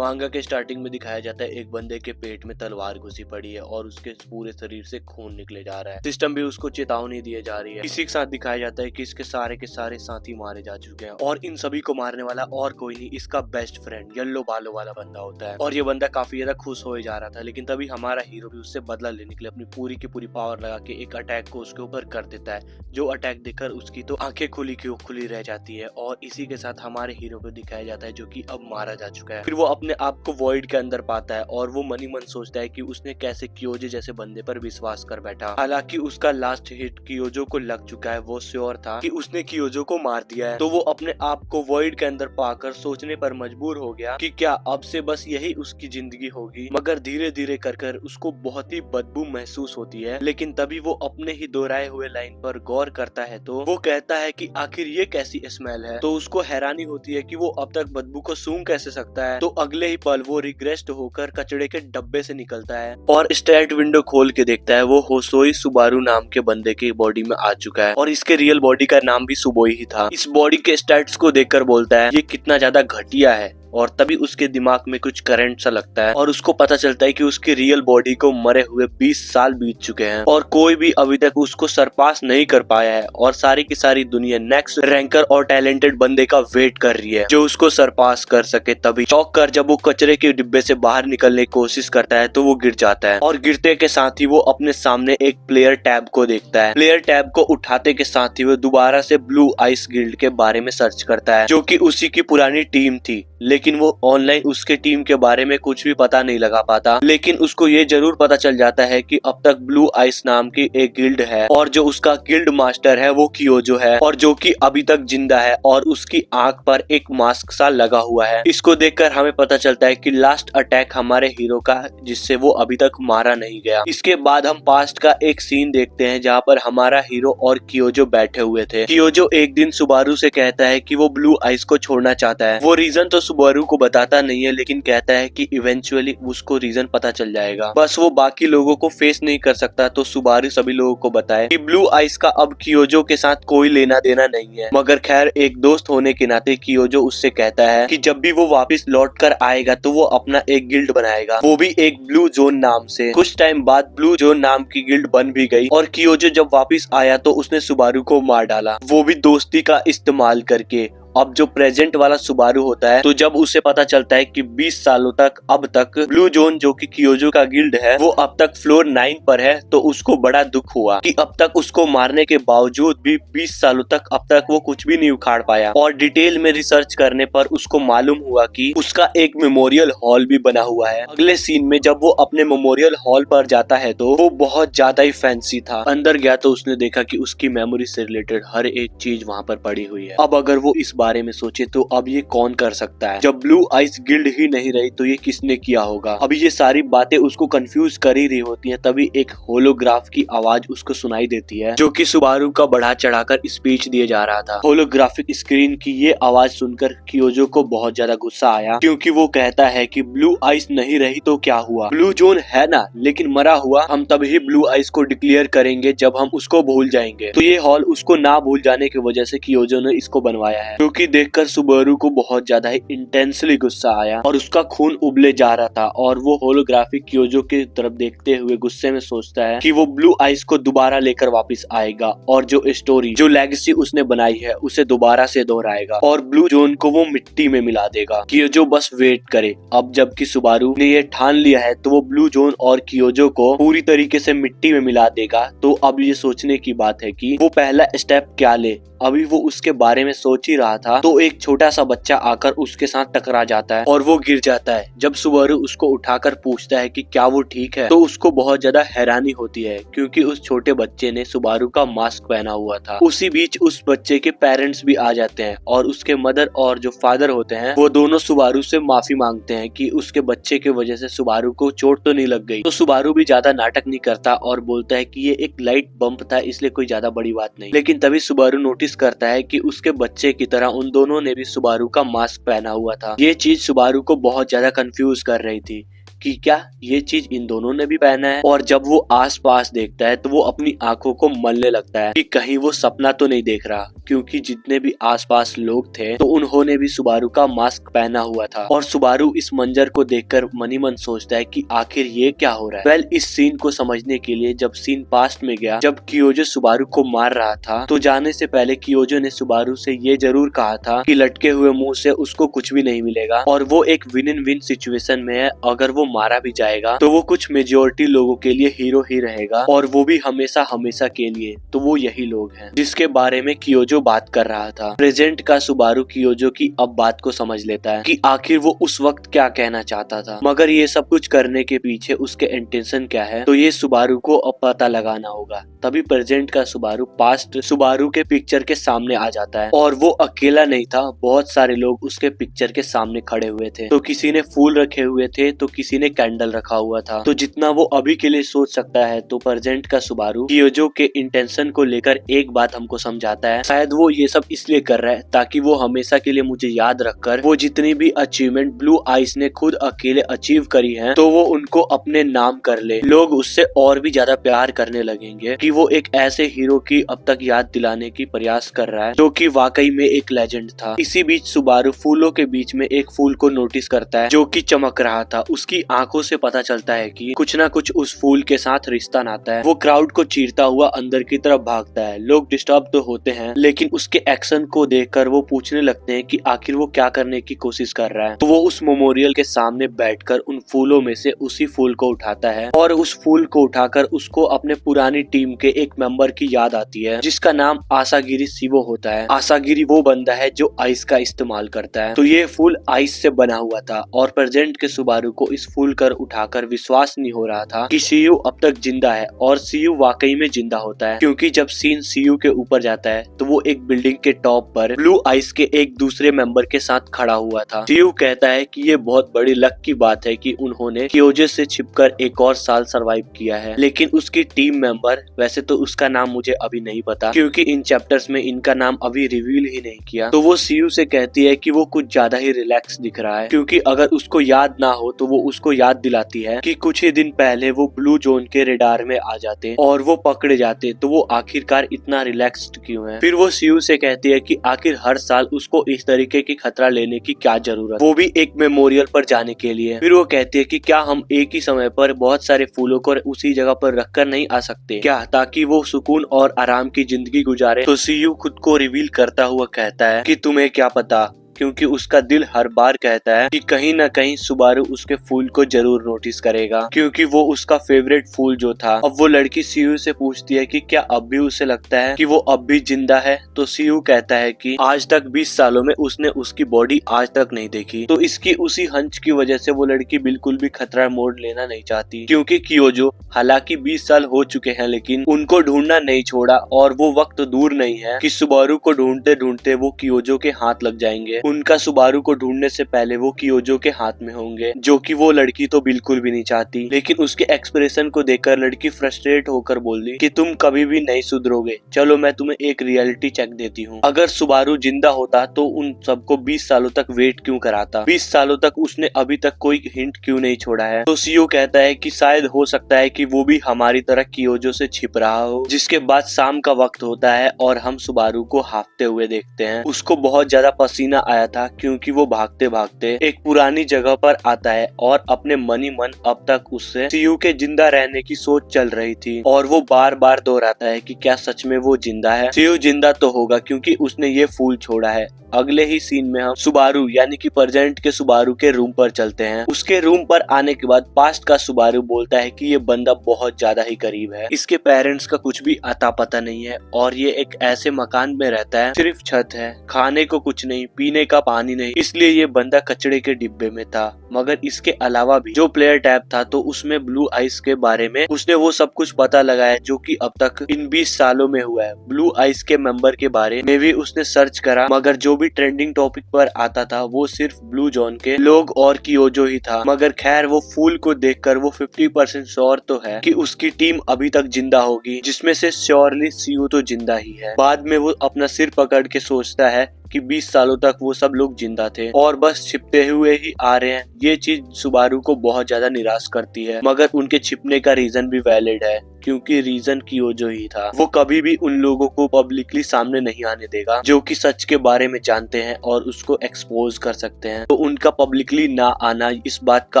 मांगा के स्टार्टिंग में दिखाया जाता है एक बंदे के पेट में तलवार घुसी पड़ी है और उसके पूरे शरीर से खून निकले जा रहा है। सिस्टम भी उसको चेतावनी दिए जा रही है। इसी के साथ दिखाया जाता है कि इसके सारे के सारे साथी मारे जा चुके हैं और इन सभी को मारने वाला और कोई नहीं, इसका बेस्ट फ्रेंड येलो बालों वाला बंदा होता है। और ये बंदा काफी ज्यादा खुश हो जा रहा था, लेकिन तभी हमारा हीरो भी उससे बदला लेने के लिए अपनी पूरी की पूरी पावर लगा के एक अटैक को उसके ऊपर कर देता है, जो अटैक देखकर उसकी तो आंखें खुली की खुली रह जाती है। और इसी के साथ हमारे हीरो को दिखाया जाता है जो कि अब मारा जा चुका है। फिर वो अपने आप को वॉइड के अंदर पाता है और वो मनी मन सोचता है कि उसने कैसे कियोजो जैसे बंदे पर विश्वास कर बैठा। हालांकि उसका लास्ट हिट कियोजो को लग चुका है, वो श्योर था कि उसने कियोजो को मार दिया है। तो वो अपने आप को वॉइड के अंदर पाकर सोचने पर मजबूर हो गया कि क्या अब से बस यही उसकी जिंदगी होगी। मगर धीरे धीरे कर उसको बहुत ही बदबू महसूस होती है। लेकिन तभी वो अपने ही दोहराए हुए लाइन पर गौर करता है तो वो कहता है कि आखिर ये कैसी स्मेल है। तो उसको हैरानी होती है कि वो अब तक बदबू को सूंघ कैसे सकता है। तो अगले ही पल वो रिग्रेस्ड होकर कचड़े के डब्बे से निकलता है और स्टैट विंडो खोल के देखता है वो होसोई सुबारू नाम के बंदे की बॉडी में आ चुका है और इसके रियल बॉडी का नाम भी सुबोई ही था। इस बॉडी के स्टैट्स को देखकर बोलता है ये कितना ज्यादा घटिया है। और तभी उसके दिमाग में कुछ करंट सा लगता है और उसको पता चलता है कि उसकी रियल बॉडी को मरे हुए 20 साल बीत चुके हैं और कोई भी अभी तक उसको सरपास नहीं कर पाया है। और सारी की सारी दुनिया नेक्स्ट रैंकर और टैलेंटेड बंदे का वेट कर रही है जो उसको सरपास कर सके। तभी चौंक कर जब वो कचरे के डिब्बे से बाहर निकलने की कोशिश करता है तो वो गिर जाता है और गिरते के साथ ही वो अपने सामने एक प्लेयर टैब को देखता है। प्लेयर टैब को उठाते के साथ ही वो दोबारा से ब्लू आइस गिल्ड के बारे में सर्च करता है जो कि उसी की पुरानी टीम थी। लेकिन वो ऑनलाइन उसके टीम के बारे में कुछ भी पता नहीं लगा पाता। लेकिन उसको ये जरूर पता चल जाता है कि अब तक ब्लू आइस नाम की एक गिल्ड है और जो उसका गिल्ड मास्टर है वो कियोजो है और जो कि अभी तक जिंदा है और उसकी आंख पर एक मास्क सा लगा हुआ है। इसको देखकर हमें पता चलता है कि लास्ट अटैक हमारे हीरो का जिससे वो अभी तक मारा नहीं गया। इसके बाद हम पास्ट का एक सीन देखते हैं जहाँ पर हमारा हीरो और कियोजो बैठे हुए थे। कियोजो एक दिन सुबारू से कहता है कि वो ब्लू आइस को छोड़ना चाहता है। वो रीजन तो सुबारू को बताता नहीं है लेकिन कहता है कि इवेंचुअली उसको रीजन पता चल जाएगा, बस वो बाकी लोगों को फेस नहीं कर सकता। तो सुबारू सभी लोगों को बताए कि ब्लू आइस का अब कियोजो के साथ कोई लेना देना नहीं है। मगर खैर एक दोस्त होने के नाते कियोजो उससे कहता है कि जब भी वो वापस लौट कर आएगा तो वो अपना एक गिल्ड बनाएगा, वो भी एक ब्लू जोन नाम से। कुछ टाइम बाद ब्लू जोन नाम की गिल्ड बन भी गई और कियोजो जब वापस आया तो उसने सुबारू को मार डाला, वो भी दोस्ती का इस्तेमाल करके। अब जो प्रेजेंट वाला सुबारू होता है तो जब उसे पता चलता है कि 20 सालों तक अब तक ब्लू जोन जो कि कियोजो का गिल्ड है वो अब तक फ्लोर 9 पर है तो उसको बड़ा दुख हुआ कि अब तक उसको मारने के बावजूद भी 20 सालों तक अब तक वो कुछ भी नहीं उखाड़ पाया। और डिटेल में रिसर्च करने पर उसको मालूम हुआ कि उसका एक मेमोरियल हॉल भी बना हुआ है। अगले सीन में जब वो अपने मेमोरियल हॉल पर जाता है तो वो बहुत ज्यादा ही फैंसी था। अंदर गया तो उसने देखा कि उसकी मेमोरी से रिलेटेड हर एक चीज वहाँ पर पड़ी हुई है। अब अगर वो इस बारे में सोचे तो अब ये कौन कर सकता है, जब ब्लू आइस गिल्ड ही नहीं रही तो ये किसने किया होगा। अभी ये सारी बातें उसको कंफ्यूज कर ही रही होती हैं, तभी एक होलोग्राफ की आवाज उसको सुनाई देती है जो कि सुबारू का बढ़ा चढ़ाकर स्पीच दिए जा रहा था। होलोग्राफिक स्क्रीन की ये आवाज सुनकर कियोजो को बहुत ज्यादा गुस्सा आया क्योंकि वो कहता है कि ब्लू आइस नहीं रही तो क्या हुआ, ब्लू जोन है ना, लेकिन मरा हुआ हम तभी ब्लू आइस को डिक्लेयर करेंगे जब हम उसको भूल जाएंगे। तो ये हॉल उसको ना भूल जाने की वजह से कियोजो ने इसको बनवाया है, क्योंकि देखकर सुबारू को बहुत ज्यादा ही इंटेंसली गुस्सा आया और उसका खून उबले जा रहा था। और वो होलोग्राफिक कियोजो की तरफ देखते हुए गुस्से में सोचता है कि वो ब्लू आइस को दोबारा लेकर वापस आएगा और जो स्टोरी जो लेगेसी उसने बनाई है उसे दोबारा से दोहराएगा और ब्लू जोन को वो मिट्टी में मिला देगा। कियोजो बस वेट करे। अब जबकि सुबारू ने ये ठान लिया है तो वो ब्लू जोन और कियोजो को पूरी तरीके से मिट्टी में मिला देगा। तो अब ये सोचने की बात है कि वो पहला स्टेप क्या ले। अभी वो उसके बारे में सोच ही रहा था तो एक छोटा सा बच्चा आकर उसके साथ टकरा जाता है और वो गिर जाता है। जब सुबारू उसको उठाकर पूछता है कि क्या वो ठीक है तो उसको बहुत ज्यादा हैरानी होती है क्योंकि उस छोटे बच्चे ने सुबारू का मास्क पहना हुआ था। उसी बीच उस बच्चे के पेरेंट्स भी आ जाते हैं और उसके मदर और जो फादर होते हैं वो दोनों सुबारू से माफी मांगते हैं कि उसके बच्चे की वजह से सुबारू को चोट तो नहीं लग गई। तो सुबारू भी ज्यादा नाटक नहीं करता और बोलता है कि ये एक लाइट बम्प था इसलिए कोई ज्यादा बड़ी बात नहीं। लेकिन तभी सुबारू नोटिस करता है कि उसके बच्चे की तरह उन दोनों ने भी सुबारू का मास्क पहना हुआ था। ये चीज सुबारू को बहुत ज्यादा कंफ्यूज कर रही थी कि क्या ये चीज इन दोनों ने भी पहना है। और जब वो आस पास देखता है तो वो अपनी आंखों को मलने लगता है कि कहीं वो सपना तो नहीं देख रहा, क्योंकि जितने भी आसपास लोग थे तो उन्होंने भी सुबारू का मास्क पहना हुआ था। और सुबारू इस मंजर को देखकर मन ही मन सोचता है कि आखिर ये क्या हो रहा है। वेल, इस सीन को समझने के लिए जब सीन पास्ट में गया, जब कियोजो सुबारू को मार रहा था, तो जाने से पहले कियोजो ने सुबारू से ये जरूर कहा था कि लटके हुए मुंह से उसको कुछ भी नहीं मिलेगा और वो एक विन इन विन सिचुएशन में है। अगर वो मारा भी जाएगा तो वो कुछ मेजोरिटी लोगों के लिए हीरो ही रहेगा, और वो भी हमेशा हमेशा के लिए। तो वो यही लोग हैं जिसके बारे में कियोजो बात कर रहा था। प्रेजेंट का सुबारू कियोजो की अब बात को समझ लेता है कि आखिर वो उस वक्त क्या कहना चाहता था, मगर ये सब कुछ करने के पीछे उसके इंटेंशन क्या है, तो ये सुबारू को अब पता लगाना होगा। तभी प्रेजेंट का सुबारू पास्ट सुबारू के पिक्चर के सामने आ जाता है, और वो अकेला नहीं था, बहुत सारे लोग उसके पिक्चर के सामने खड़े हुए थे। तो किसी ने फूल रखे हुए थे, तो किसी ने कैंडल रखा हुआ था। तो जितना वो अभी के लिए सोच सकता है, तो प्रेजेंट का सुबारू कियोजो के इंटेंशन को लेकर एक बात हमको समझाता है। शायद वो ये सब इसलिए कर रहा है ताकि वो हमेशा के लिए मुझे याद रखकर वो जितनी भी अचीवमेंट ब्लू आइस ने खुद अकेले अचीव करी है, तो वो उनको अपने नाम कर ले। लोग उससे और भी ज्यादा प्यार करने लगेंगे कि वो एक ऐसे हीरो की अब तक याद दिलाने की प्रयास कर रहा है जो कि वाकई में एक लेजेंड था। इसी बीच सुबारू फूलों के बीच में एक फूल को नोटिस करता है जो कि चमक रहा था। उसकी आंखों से पता चलता है कि कुछ ना कुछ उस फूल के साथ रिश्ता नाता है। वो क्राउड को चीरता हुआ अंदर की तरफ भागता है। लोग डिस्टर्ब तो होते हैं, लेकिन उसके एक्शन को देखकर वो पूछने लगते हैं कि आखिर वो क्या करने की कोशिश कर रहा है। तो वो उस मेमोरियल के सामने बैठकर उन फूलों में से उसी फूल को उठाता है, और उस फूल को उठाकर उसको अपने पुरानी टीम के एक मेंबर की याद आती है जिसका नाम आसागिरी शिवो होता है। आसागिरी वो बंदा है जो आइस का इस्तेमाल करता है। तो ये फूल आइस से बना हुआ था, और प्रेजेंट के सुबारू को इस फूल कर उठाकर विश्वास नहीं हो रहा था कि सीयू अब तक जिंदा है। और सीयू वाकई में जिंदा होता है, क्योंकि जब सीन सीयू के ऊपर जाता है तो वो एक बिल्डिंग के टॉप पर ब्लू आइस के एक दूसरे मेंबर के साथ खड़ा हुआ था। सीयू कहता है कि ये बहुत बड़ी लक की बात है कि उन्होंने कियोजो से छिपकर एक और साल सरवाइव किया है। लेकिन उसकी टीम मेंबर, वैसे तो उसका नाम मुझे अभी नहीं पता क्योंकि इन चैप्टर्स में इनका नाम अभी रिवील ही नहीं किया, तो वो सीयू से कहती है कि वो कुछ ज्यादा ही रिलैक्स दिख रहा है, क्योंकि अगर उसको याद ना हो तो वो उसको याद दिलाती है कि कुछ ही दिन पहले वो ब्लू जोन के रेडार में आ जाते और वो पकड़े जाते, तो वो आखिरकार इतना रिलैक्स्ड क्यों है। फिर वो सीयू से कहती है कि आखिर हर साल उसको इस तरीके की खतरा लेने की क्या जरूरत, वो भी एक मेमोरियल पर जाने के लिए। फिर वो कहती है कि क्या हम एक ही समय पर बहुत सारे फूलों को उसी जगह पर रखकर नहीं आ सकते क्या, ताकि वो सुकून और आराम की जिंदगी गुजारे। तो सीयू खुद को रिवील करता हुआ कहता है कि तुम्हें क्या पता, क्योंकि उसका दिल हर बार कहता है कि कहीं ना कहीं सुबारू उसके फूल को जरूर नोटिस करेगा, क्योंकि वो उसका फेवरेट फूल जो था। अब वो लड़की सीयू से पूछती है कि क्या अब भी उसे लगता है कि वो अब भी जिंदा है। तो सीयू कहता है कि आज तक 20 सालों में उसने उसकी बॉडी आज तक नहीं देखी। तो इसकी उसी हंच की वजह से वो लड़की बिल्कुल भी खतरा मोड़ लेना नहीं चाहती, क्योंकि कियोजो हालांकि 20 साल हो चुके हैं लेकिन उनको ढूंढना नहीं छोड़ा, और वो वक्त दूर नहीं है कि सुबारू को ढूंढते ढूंढते वो कियोजो के हाथ लग जाएंगे। उनका सुबारू को ढूंढने से पहले वो कियोजो के हाथ में होंगे, जो कि वो लड़की तो बिल्कुल भी नहीं चाहती। लेकिन उसके एक्सप्रेशन को देखकर लड़की फ्रस्ट्रेट होकर बोली कि तुम कभी भी नहीं सुधरोगे, चलो मैं तुम्हें एक रियलिटी चेक देती हूँ। अगर सुबारू जिंदा होता तो उन सबको 20 सालों तक वेट क्यों कराता, 20 सालों तक उसने अभी तक कोई हिंट क्यों नहीं छोड़ा है। तो सीओ कहता है कि शायद हो सकता है कि वो भी हमारी तरह कियोजो से छिप रहा हो। जिसके बाद शाम का वक्त होता है और हम सुबारू को हाफते हुए देखते हैं। उसको बहुत ज्यादा पसीना आया था क्योंकि वो भागते भागते एक पुरानी जगह पर आता है, और अपने मन ही मन अब तक उससे सीयू के जिंदा रहने की सोच चल रही थी, और वो बार बार दोहराता है कि क्या सच में वो जिंदा है। सीयू जिंदा तो होगा क्योंकि उसने ये फूल छोड़ा है। अगले ही सीन में हम सुबारू यानी कि प्रेजेंट के सुबारू के रूम पर चलते हैं। उसके रूम पर आने के बाद पास्ट का सुबारू बोलता है कि ये बंदा बहुत ज्यादा ही करीब है, इसके पेरेंट्स का कुछ भी अता पता नहीं है, और ये एक ऐसे मकान में रहता है, सिर्फ छत है, खाने को कुछ नहीं, पीने का पानी नहीं, इसलिए ये बंदा कचड़े के डिब्बे में था। मगर इसके अलावा भी जो प्लेयर टैब था तो उसमें ब्लू आइस के बारे में उसने वो सब कुछ पता लगाया जो कि अब तक इन 20 सालों में हुआ है। ब्लू आइस के मेंबर के बारे में भी उसने सर्च करा, मगर जो भी ट्रेंडिंग टॉपिक पर आता था वो सिर्फ ब्लू जोन के लोग और कियोजो ही था। मगर खैर वो फूल को देखकर वो 50% श्योर तो है कि उसकी टीम अभी तक जिंदा होगी, जिसमें से श्योरली सीयू तो जिंदा ही है। बाद में वो अपना सिर पकड़ के सोचता है कि 20 सालों तक वो सब लोग जिंदा थे और बस छिपते हुए ही आ रहे हैं। ये चीज सुबारू को बहुत ज्यादा निराश करती है, मगर उनके छिपने का रीजन भी वैलिड है, क्योंकि रीजन कियोजो ही था। वो कभी भी उन लोगों को पब्लिकली सामने नहीं आने देगा जो कि सच के बारे में जानते हैं और उसको एक्सपोज कर सकते हैं। तो उनका पब्लिकली ना आना इस बात का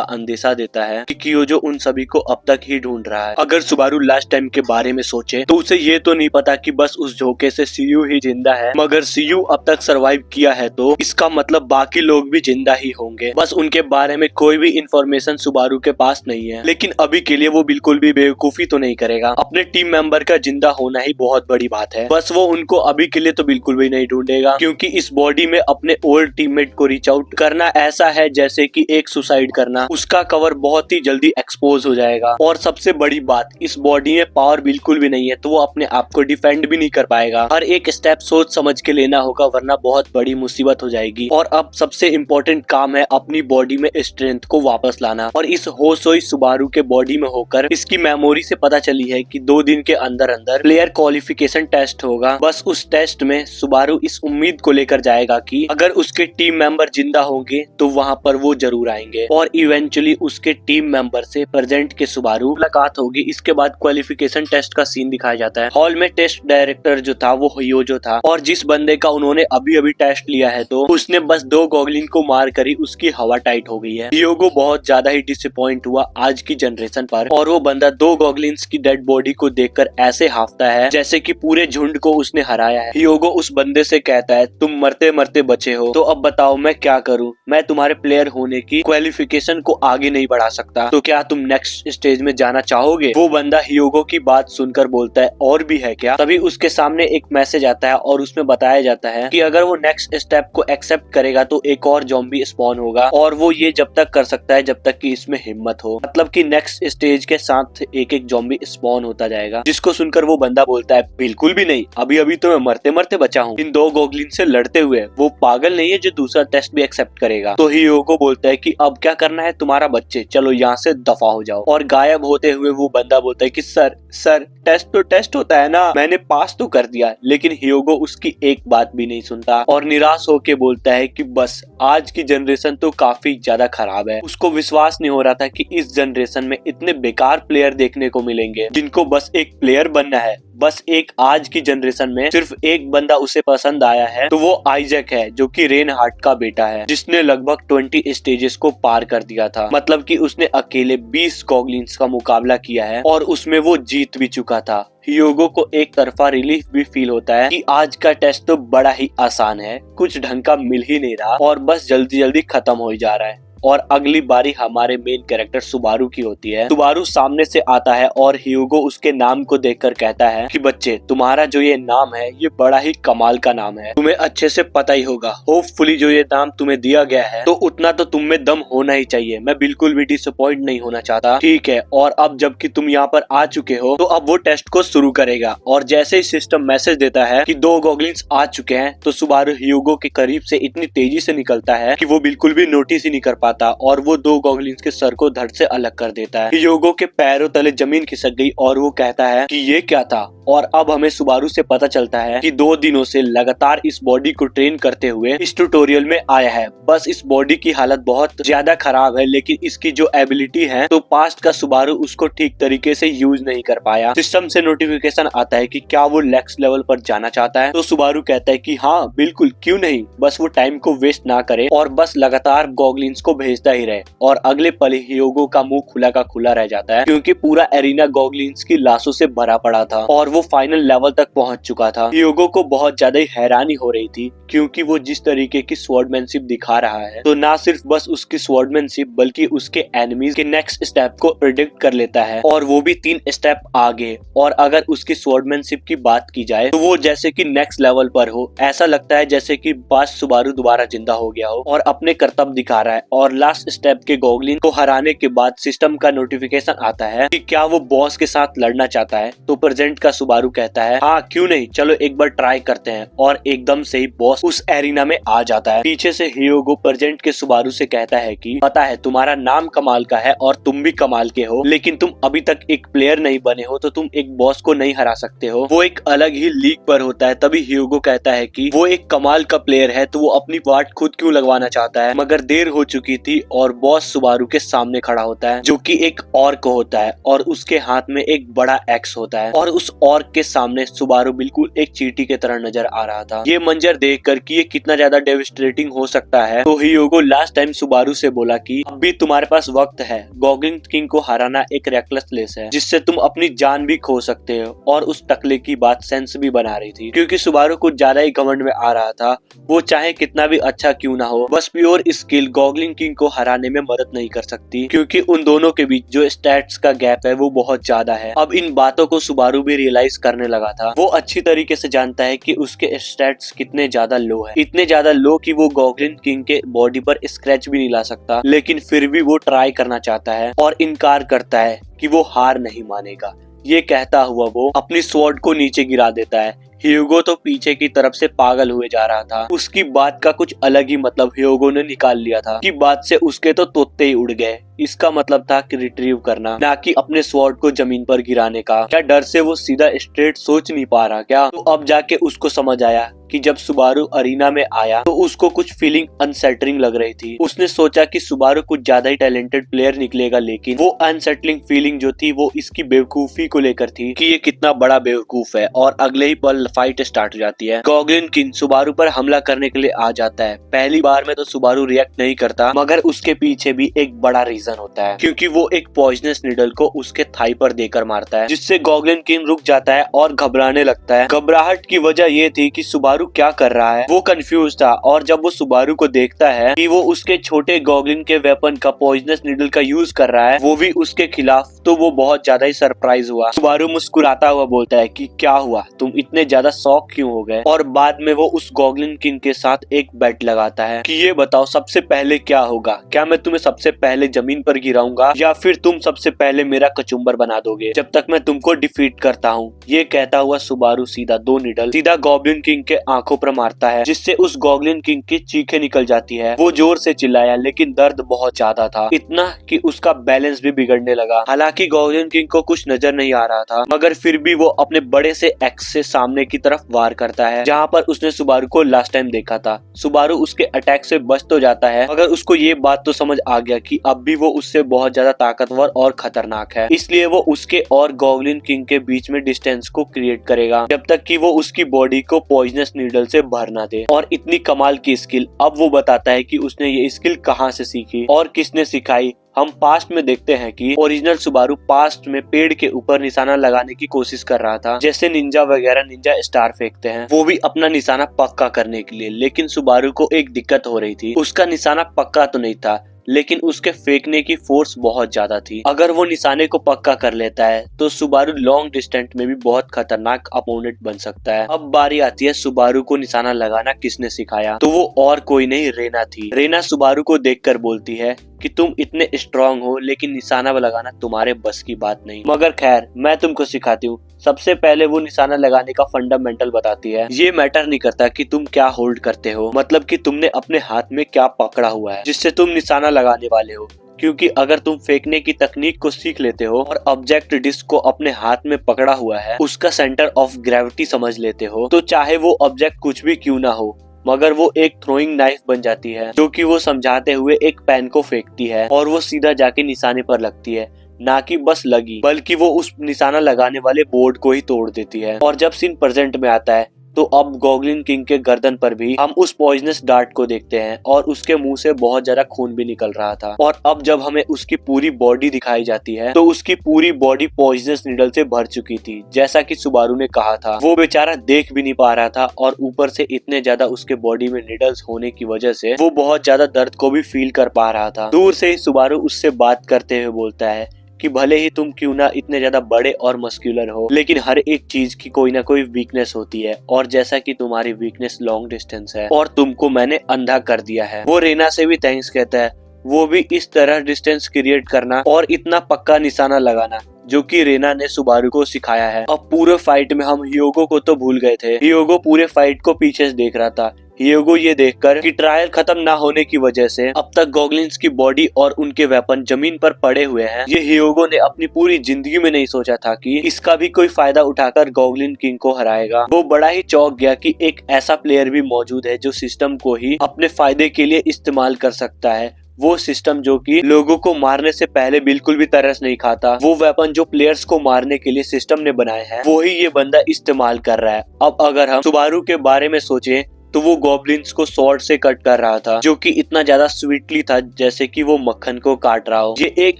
अंदेशा देता है कि कियोजो उन सभी को अब तक ही ढूंढ रहा है। अगर सुबारू लास्ट टाइम के बारे में सोचे तो उसे ये तो नहीं पता कि बस उस झोंके से सीयू ही जिंदा है, मगर सीयू अब तक सरवाइव किया है तो इसका मतलब बाकी लोग भी जिंदा ही होंगे। बस उनके बारे में कोई भी इंफॉर्मेशन सुबारू के पास नहीं है, लेकिन अभी के लिए वो बिल्कुल भी बेवकूफी तो नहीं करेगा। अपने टीम मेंबर का जिंदा होना ही बहुत बड़ी बात है। बस वो उनको अभी के लिए तो बिल्कुल भी नहीं ढूंढेगा, क्योंकि इस बॉडी में अपने ओल्ड टीममेट को रीच आउट करना ऐसा है जैसे कि एक सुसाइड करना। उसका कवर बहुत ही जल्दी एक्सपोज हो जाएगा। और सबसे बड़ी बात, इस बॉडी में पावर बिल्कुल भी नहीं है, तो वो अपने आप को डिफेंड भी नहीं कर पाएगा। हर एक स्टेप सोच समझ के लेना होगा, वरना बहुत बड़ी मुसीबत हो जाएगी। और अब सबसे इम्पोर्टेंट काम है अपनी बॉडी में स्ट्रेंथ को वापस लाना। और इस होसोई सुबारू के बॉडी में होकर इसकी मेमोरी से पता चली है कि 2 दिन के अंदर अंदर प्लेयर क्वालिफिकेशन टेस्ट होगा। बस उस टेस्ट में सुबारू इस उम्मीद को लेकर जाएगा कि अगर उसके टीम मेंबर जिंदा होंगे तो वहां पर वो जरूर आएंगे, और इवेंचुअली उसके टीम मेंबर से प्रेजेंट के सुबारू मुलाकात होगी। इसके बाद क्वालिफिकेशन टेस्ट का सीन दिखाया जाता है। हॉल में टेस्ट डायरेक्टर जो था वो हियोजो था, और जिस बंदे का उन्होंने अभी अभी टेस्ट लिया है तो उसने बस 2 गॉगलिन को मार कर ही उसकी हवा टाइट हो गई है। हियोगो बहुत ज्यादा ही डिसअपॉइंट हुआ आज की जनरेशन पर, और वो बंदा 2 गॉगलिन्स की डेड बॉडी को देखकर ऐसे हाफता है जैसे कि पूरे झुंड को उसने हराया है। हियोगो उस बंदे से कहता है, तुम मरते मरते बचे हो, तो अब बताओ मैं क्या करूं? मैं तुम्हारे प्लेयर होने की क्वालिफिकेशन को आगे नहीं बढ़ा सकता, तो क्या तुम नेक्स्ट स्टेज में जाना चाहोगे? वो बंदा हियोगो की बात सुनकर बोलता है, और भी है क्या? तभी उसके सामने एक मैसेज आता है और उसमें बताया जाता है कि अगर वो नेक्स्ट स्टेप को एक्सेप्ट करेगा तो एक और ज़ॉम्बी स्पॉन होगा, और वो ये जब तक कर सकता है जब तक कि इसमें हिम्मत हो। मतलब कि नेक्स्ट स्टेज के साथ एक एक ज़ॉम्बी स्पॉन होता जाएगा। जिसको सुनकर वो बंदा बोलता है, बिल्कुल भी नहीं, अभी अभी तो मैं मरते मरते बचा हूँ इन 2 गॉगलिन से लड़ते हुए। वो पागल नहीं है जो दूसरा टेस्ट भी एक्सेप्ट करेगा। तो हियोगो बोलता है कि अब क्या करना है तुम्हारा बच्चे, चलो यहाँ से दफा हो जाओ। और गायब होते हुए वो बंदा बोलता है कि सर टेस्ट तो टेस्ट होता है ना, मैंने पास तो कर दिया। लेकिन हियोगो उसकी एक बात भी नहीं सुनता और निराश होके बोलता है कि बस आज की जनरेशन तो काफी ज्यादा खराब है। उसको विश्वास नहीं हो रहा था कि इस जनरेशन में इतने बेकार प्लेयर देखने को मिलेंगे जिनको बस एक प्लेयर बनना है। बस एक आज की जनरेशन में सिर्फ एक बंदा उसे पसंद आया है, तो वो आइजैक है, जो कि रेनहार्ट का बेटा है, जिसने लगभग 20 स्टेजेस को पार कर दिया था। मतलब कि उसने अकेले 20 गॉगलिन्स का मुकाबला किया है और उसमें वो जीत भी चुका था। हियोगो को एक तरफा रिलीफ भी फील होता है कि आज का टेस्ट तो बड़ा ही आसान है, कुछ ढंग का मिल ही नहीं रहा और बस जल्दी जल्दी खत्म हो जा रहा है। और अगली बारी हमारे मेन कैरेक्टर सुबारू की होती है। सुबारू सामने से आता है और हियोगो उसके नाम को देखकर कहता है कि बच्चे, तुम्हारा जो ये नाम है ये बड़ा ही कमाल का नाम है, तुम्हें अच्छे से पता ही होगा। होपफुली जो ये नाम तुम्हें दिया गया है तो उतना तो तुम में दम होना ही चाहिए। मैं बिल्कुल भी डिसअपॉइंट नहीं होना चाहता, ठीक है? और अब जबकि तुम यहाँ पर आ चुके हो तो अब वो टेस्ट को शुरू करेगा। और जैसे ही सिस्टम मैसेज देता है कि 2 गॉगलिन्स आ चुके हैं, तो सुबारू हियोगो के करीब से इतनी तेजी से निकलता है कि वो बिल्कुल भी नोटिस ही नहीं कर और वो 2 गॉगलिन्स के सर को धड़ से अलग कर देता है। हियोगो के पैरों तले जमीन खिसक गई और वो कहता है कि ये क्या था। और अब हमें सुबारू से पता चलता है कि 2 दिनों से लगातार इस बॉडी को ट्रेन करते हुए इस ट्यूटोरियल में आया है। बस इस बॉडी की हालत बहुत ज्यादा खराब है, लेकिन इसकी जो एबिलिटी है तो पास्ट का सुबारू उसको ठीक तरीके से यूज नहीं कर पाया। सिस्टम से नोटिफिकेशन आता है कि क्या वो नेक्स्ट लेवल पर जाना चाहता है, तो सुबारू कहता है कि हाँ बिल्कुल, क्यों नहीं। बस वो टाइम को वेस्ट ना करे और बस लगातार गॉगलिन्स को भेजता ही रहे। और अगले पल हियोगो का मुंह खुला का खुला रह जाता है, क्योंकि पूरा एरिना गॉगलिन्स की लाशों से भरा पड़ा था और वो फाइनल लेवल तक पहुंच चुका था। हियोगो को बहुत ज्यादा ही हैरानी हो रही थी, क्योंकि वो जिस तरीके की स्वॉर्डमैनशिप दिखा रहा है, तो ना सिर्फ बस उसकी स्वॉर्डमैनशिप बल्कि उसके एनिमीज के नेक्स्ट स्टेप को प्रिडिक्ट कर लेता है, और वो भी 3 स्टेप आगे। और अगर उसकी स्वॉर्डमैनशिप की बात की जाए तो वो जैसे कि नेक्स्ट लेवल पर हो। ऐसा लगता है जैसे कि पास्ट सुबारू दोबारा जिंदा हो गया हो और अपने कर्तव्य दिखा रहा है। और और लास्ट स्टेप के गॉगलिन को हराने के बाद सिस्टम का नोटिफिकेशन आता है कि क्या वो बॉस के साथ लड़ना चाहता है। तो प्रेजेंट का सुबारू कहता है हाँ क्यों नहीं, चलो एक बार ट्राई करते हैं, और एकदम से ही बॉस उस एरिना में आ जाता है। पीछे से ह्यूगो प्रेजेंट के सुबारू से कहता है कि पता है तुम्हारा नाम कमाल का है और तुम भी कमाल के हो, लेकिन तुम अभी तक एक प्लेयर नहीं बने हो, तो तुम एक बॉस को नहीं हरा सकते हो, वो एक अलग ही लीग पर होता है। तभी ह्यूगो कहता है कि वो एक कमाल का प्लेयर है तो वो अपनी वाट खुद क्यों लगवाना चाहता है। मगर देर हो चुकी थी और बॉस सुबारू के सामने खड़ा होता है जो कि एक ऑर्क होता है और उसके हाथ में एक बड़ा एक्स होता है, और उस ऑर्क के सामने सुबारू बिल्कुल एक चींटी के तरह नजर आ रहा था। ये मंजर देखकर कि ये कितना ज्यादा डेविस्टेटिंग हो सकता है, तो ह्यूगो लास्ट टाइम सुबारू से बोला कि अब भी तुम्हारे पास वक्त है, गॉगलिन किंग को हराना एक रेकलेस रेस है जिससे तुम अपनी जान भी खो सकते हो। और उस टकले की बात सेंस भी बना रही थी, क्योंकि सुबारू कुछ ज्यादा ही घमंड में आ रहा था। वो चाहे कितना भी अच्छा क्यों ना हो, बस प्योर स्किल गॉगलिन किंग को हराने में मदद नहीं कर सकती, क्योंकि उन दोनों के बीच जो स्टैट्स का गैप है वो बहुत ज्यादा है। अब इन बातों को सुबारू भी रियलाइज करने लगा था। वो अच्छी तरीके से जानता है कि उसके स्टैट्स कितने ज्यादा लो है, इतने ज्यादा लो कि वो गॉगलिन किंग के बॉडी पर स्क्रैच भी नहीं ला सकता, लेकिन फिर भी वो ट्राई करना चाहता है और इनकार करता है कि वो हार नहीं मानेगा। ये कहता हुआ वो अपनी स्वॉर्ड को नीचे गिरा देता है। ह्यूगो तो पीछे की तरफ से पागल हुए जा रहा था। उसकी बात का कुछ अलग ही मतलब ह्यूगो ने निकाल लिया था कि बात से उसके तो तोते ही उड़ गए। इसका मतलब था कि रिट्रीव करना, ना कि अपने स्वॉर्ड को जमीन पर गिराने का। क्या डर से वो सीधा स्ट्रेट सोच नहीं पा रहा क्या? तो अब जाके उसको समझ आया कि जब सुबारू अरीना में आया तो उसको कुछ फीलिंग अनसेटलिंग लग रही थी। उसने सोचा कि सुबारू कुछ ज्यादा ही टैलेंटेड प्लेयर निकलेगा, लेकिन वो अनसेटलिंग फीलिंग जो थी वो इसकी बेवकूफी को लेकर थी कि ये कितना बड़ा बेवकूफ है। और अगले ही पल फाइट स्टार्ट हो जाती है। गॉगलिन किंग सुबारू पर हमला करने के लिए आ जाता है। पहली बार में तो सुबारू रिएक्ट नहीं करता, मगर उसके पीछे भी एक बड़ा रीजन होता है, क्योंकि वो एक पॉइजनस नीडल को उसके थाई पर देकर मारता है, जिससे गॉगलिन किंग रुक जाता है और घबराने लगता है। घबराहट की वजह ये थी कि सुबारू क्या कर रहा है, वो कंफ्यूज था। और जब वो सुबारू को देखता है कि वो उसके छोटे गॉगलिन के वेपन का पॉइजनस नीडल का यूज कर रहा है, वो भी उसके खिलाफ, तो वो बहुत ज्यादा ही सरप्राइज हुआ। सुबारू मुस्कुराता हुआ बोलता है कि क्या हुआ, तुम इतने ज्यादा शॉक क्यों हो गए? और बाद में वो उस गॉगलिन किंग के साथ एक बेट लगाता है कि ये बताओ सबसे पहले क्या होगा, क्या मैं तुम्हें सबसे पहले जमीन पर गिराऊंगा या फिर तुम सबसे पहले मेरा कचुम्बर बना दोगे जब तक मैं तुमको डिफीट करता हूँ। ये कहता हुआ सुबारू सीधा दो निडल सीधा गॉब्लिन किंग के आंखों पर मारता है, जिससे उस गॉब्लिन किंग की चीखें निकल जाती है। वो जोर से चिल्लाया, लेकिन दर्द बहुत ज्यादा था, इतना कि उसका बैलेंस भी बिगड़ने लगा। हालांकि गॉब्लिन किंग को कुछ नजर नहीं आ रहा था, मगर फिर भी वो अपने बड़े से एक्स से सामने की तरफ वार करता है, जहाँ पर उसने सुबारू को लास्ट टाइम देखा था। सुबारू उसके अटैक से बच तो जाता है, मगर उसको ये बात तो समझ आ गया कि अब भी वो उससे बहुत ज्यादा ताकतवर और खतरनाक है, इसलिए वो उसके और गॉब्लिन किंग के बीच में डिस्टेंस को क्रिएट करेगा जब तक कि वो उसकी बॉडी को पॉइजनस नीडल से भर ना दे। और इतनी कमाल की स्किल, अब वो बताता है कि उसने ये स्किल कहाँ से सीखी और किसने सिखाई। हम पास्ट में देखते हैं कि ओरिजिनल सुबारू पास्ट में पेड़ के ऊपर निशाना लगाने की कोशिश कर रहा था, जैसे निंजा वगैरह निंजा स्टार फेंकते हैं, वो भी अपना निशाना पक्का करने के लिए। लेकिन सुबारू को एक दिक्कत हो रही थी, उसका निशाना पक्का तो नहीं था, लेकिन उसके फेंकने की फोर्स बहुत ज्यादा थी। अगर वो निशाने को पक्का कर लेता है तो सुबारू लॉन्ग डिस्टेंस में भी बहुत खतरनाक अपोनेंट बन सकता है। अब बारी आती है सुबारू को निशाना लगाना किसने सिखाया, तो वो और कोई नहीं रेना थी। रेना सुबारू को देखकर बोलती है कि तुम इतने स्ट्रांग हो, लेकिन निशाना लगाना तुम्हारे बस की बात नहीं, मगर खैर मैं तुमको सिखाती हूँ। सबसे पहले वो निशाना लगाने का फंडामेंटल बताती है। ये मैटर नहीं करता कि तुम क्या होल्ड करते हो, मतलब कि तुमने अपने हाथ में क्या पकड़ा हुआ है जिससे तुम निशाना लगाने वाले हो, क्योंकि अगर तुम फेंकने की तकनीक को सीख लेते हो और ऑब्जेक्ट डिस्क को अपने हाथ में पकड़ा हुआ है उसका सेंटर ऑफ ग्रेविटी समझ लेते हो, तो चाहे वो ऑब्जेक्ट कुछ भी क्यों ना हो, मगर वो एक थ्रोइंग नाइफ बन जाती है, जो कि वो समझाते हुए एक पेन को फेंकती है और वो सीधा जाके निशाने पर लगती है। ना कि बस लगी, बल्कि वो उस निशाना लगाने वाले बोर्ड को ही तोड़ देती है। और जब सीन प्रेजेंट में आता है तो अब गॉब्लिन किंग के गर्दन पर भी हम उस पॉइजनस डार्ट को देखते हैं और उसके मुंह से बहुत ज्यादा खून भी निकल रहा था। और अब जब हमें उसकी पूरी बॉडी दिखाई जाती है तो उसकी पूरी बॉडी पॉइजनस नीडल से भर चुकी थी, जैसा कि सुबारू ने कहा था। वो बेचारा देख भी नहीं पा रहा था और ऊपर से इतने ज्यादा उसके बॉडी में नीडल्स होने की वजह से वो बहुत ज्यादा दर्द को भी फील कर पा रहा था। दूर से ही सुबारू उससे बात करते हुए बोलता है कि भले ही तुम क्यों ना इतने ज्यादा बड़े और मस्कुलर हो, लेकिन हर एक चीज की कोई ना कोई वीकनेस होती है, और जैसा कि तुम्हारी वीकनेस लॉन्ग डिस्टेंस है और तुमको मैंने अंधा कर दिया है। वो रेना से भी थैंक्स कहता है वो भी इस तरह डिस्टेंस क्रिएट करना और इतना पक्का निशाना लगाना जो कि रेना ने सुबारू को सिखाया है। अब पूरे फाइट में हम हियोगो को तो भूल गए थे। हियोगो पूरे फाइट को पीछे से देख रहा था। हियोगो ये देखकर कि ट्रायल खत्म ना होने की वजह से अब तक गॉगलिन्स की बॉडी और उनके वेपन जमीन पर पड़े हुए हैं, ये हियोगो ने अपनी पूरी जिंदगी में नहीं सोचा था कि इसका भी कोई फायदा उठाकर गॉगलिन किंग को हराएगा। वो बड़ा ही चौंक गया कि एक ऐसा प्लेयर भी मौजूद है जो सिस्टम को ही अपने फायदे के लिए इस्तेमाल कर सकता है। वो सिस्टम जो कि लोगों को मारने से पहले बिल्कुल भी तरस नहीं खाता। वो वेपन जो प्लेयर्स को मारने के लिए सिस्टम ने बनाए हैं वो ही ये बंदा इस्तेमाल कर रहा है। अब अगर हम सुबारू के बारे में सोचें तो वो गॉब्लिन्स को स्वॉर्ड से कट कर रहा था जो कि इतना ज्यादा स्वीटली था जैसे कि वो मक्खन को काट रहा हो। ये एक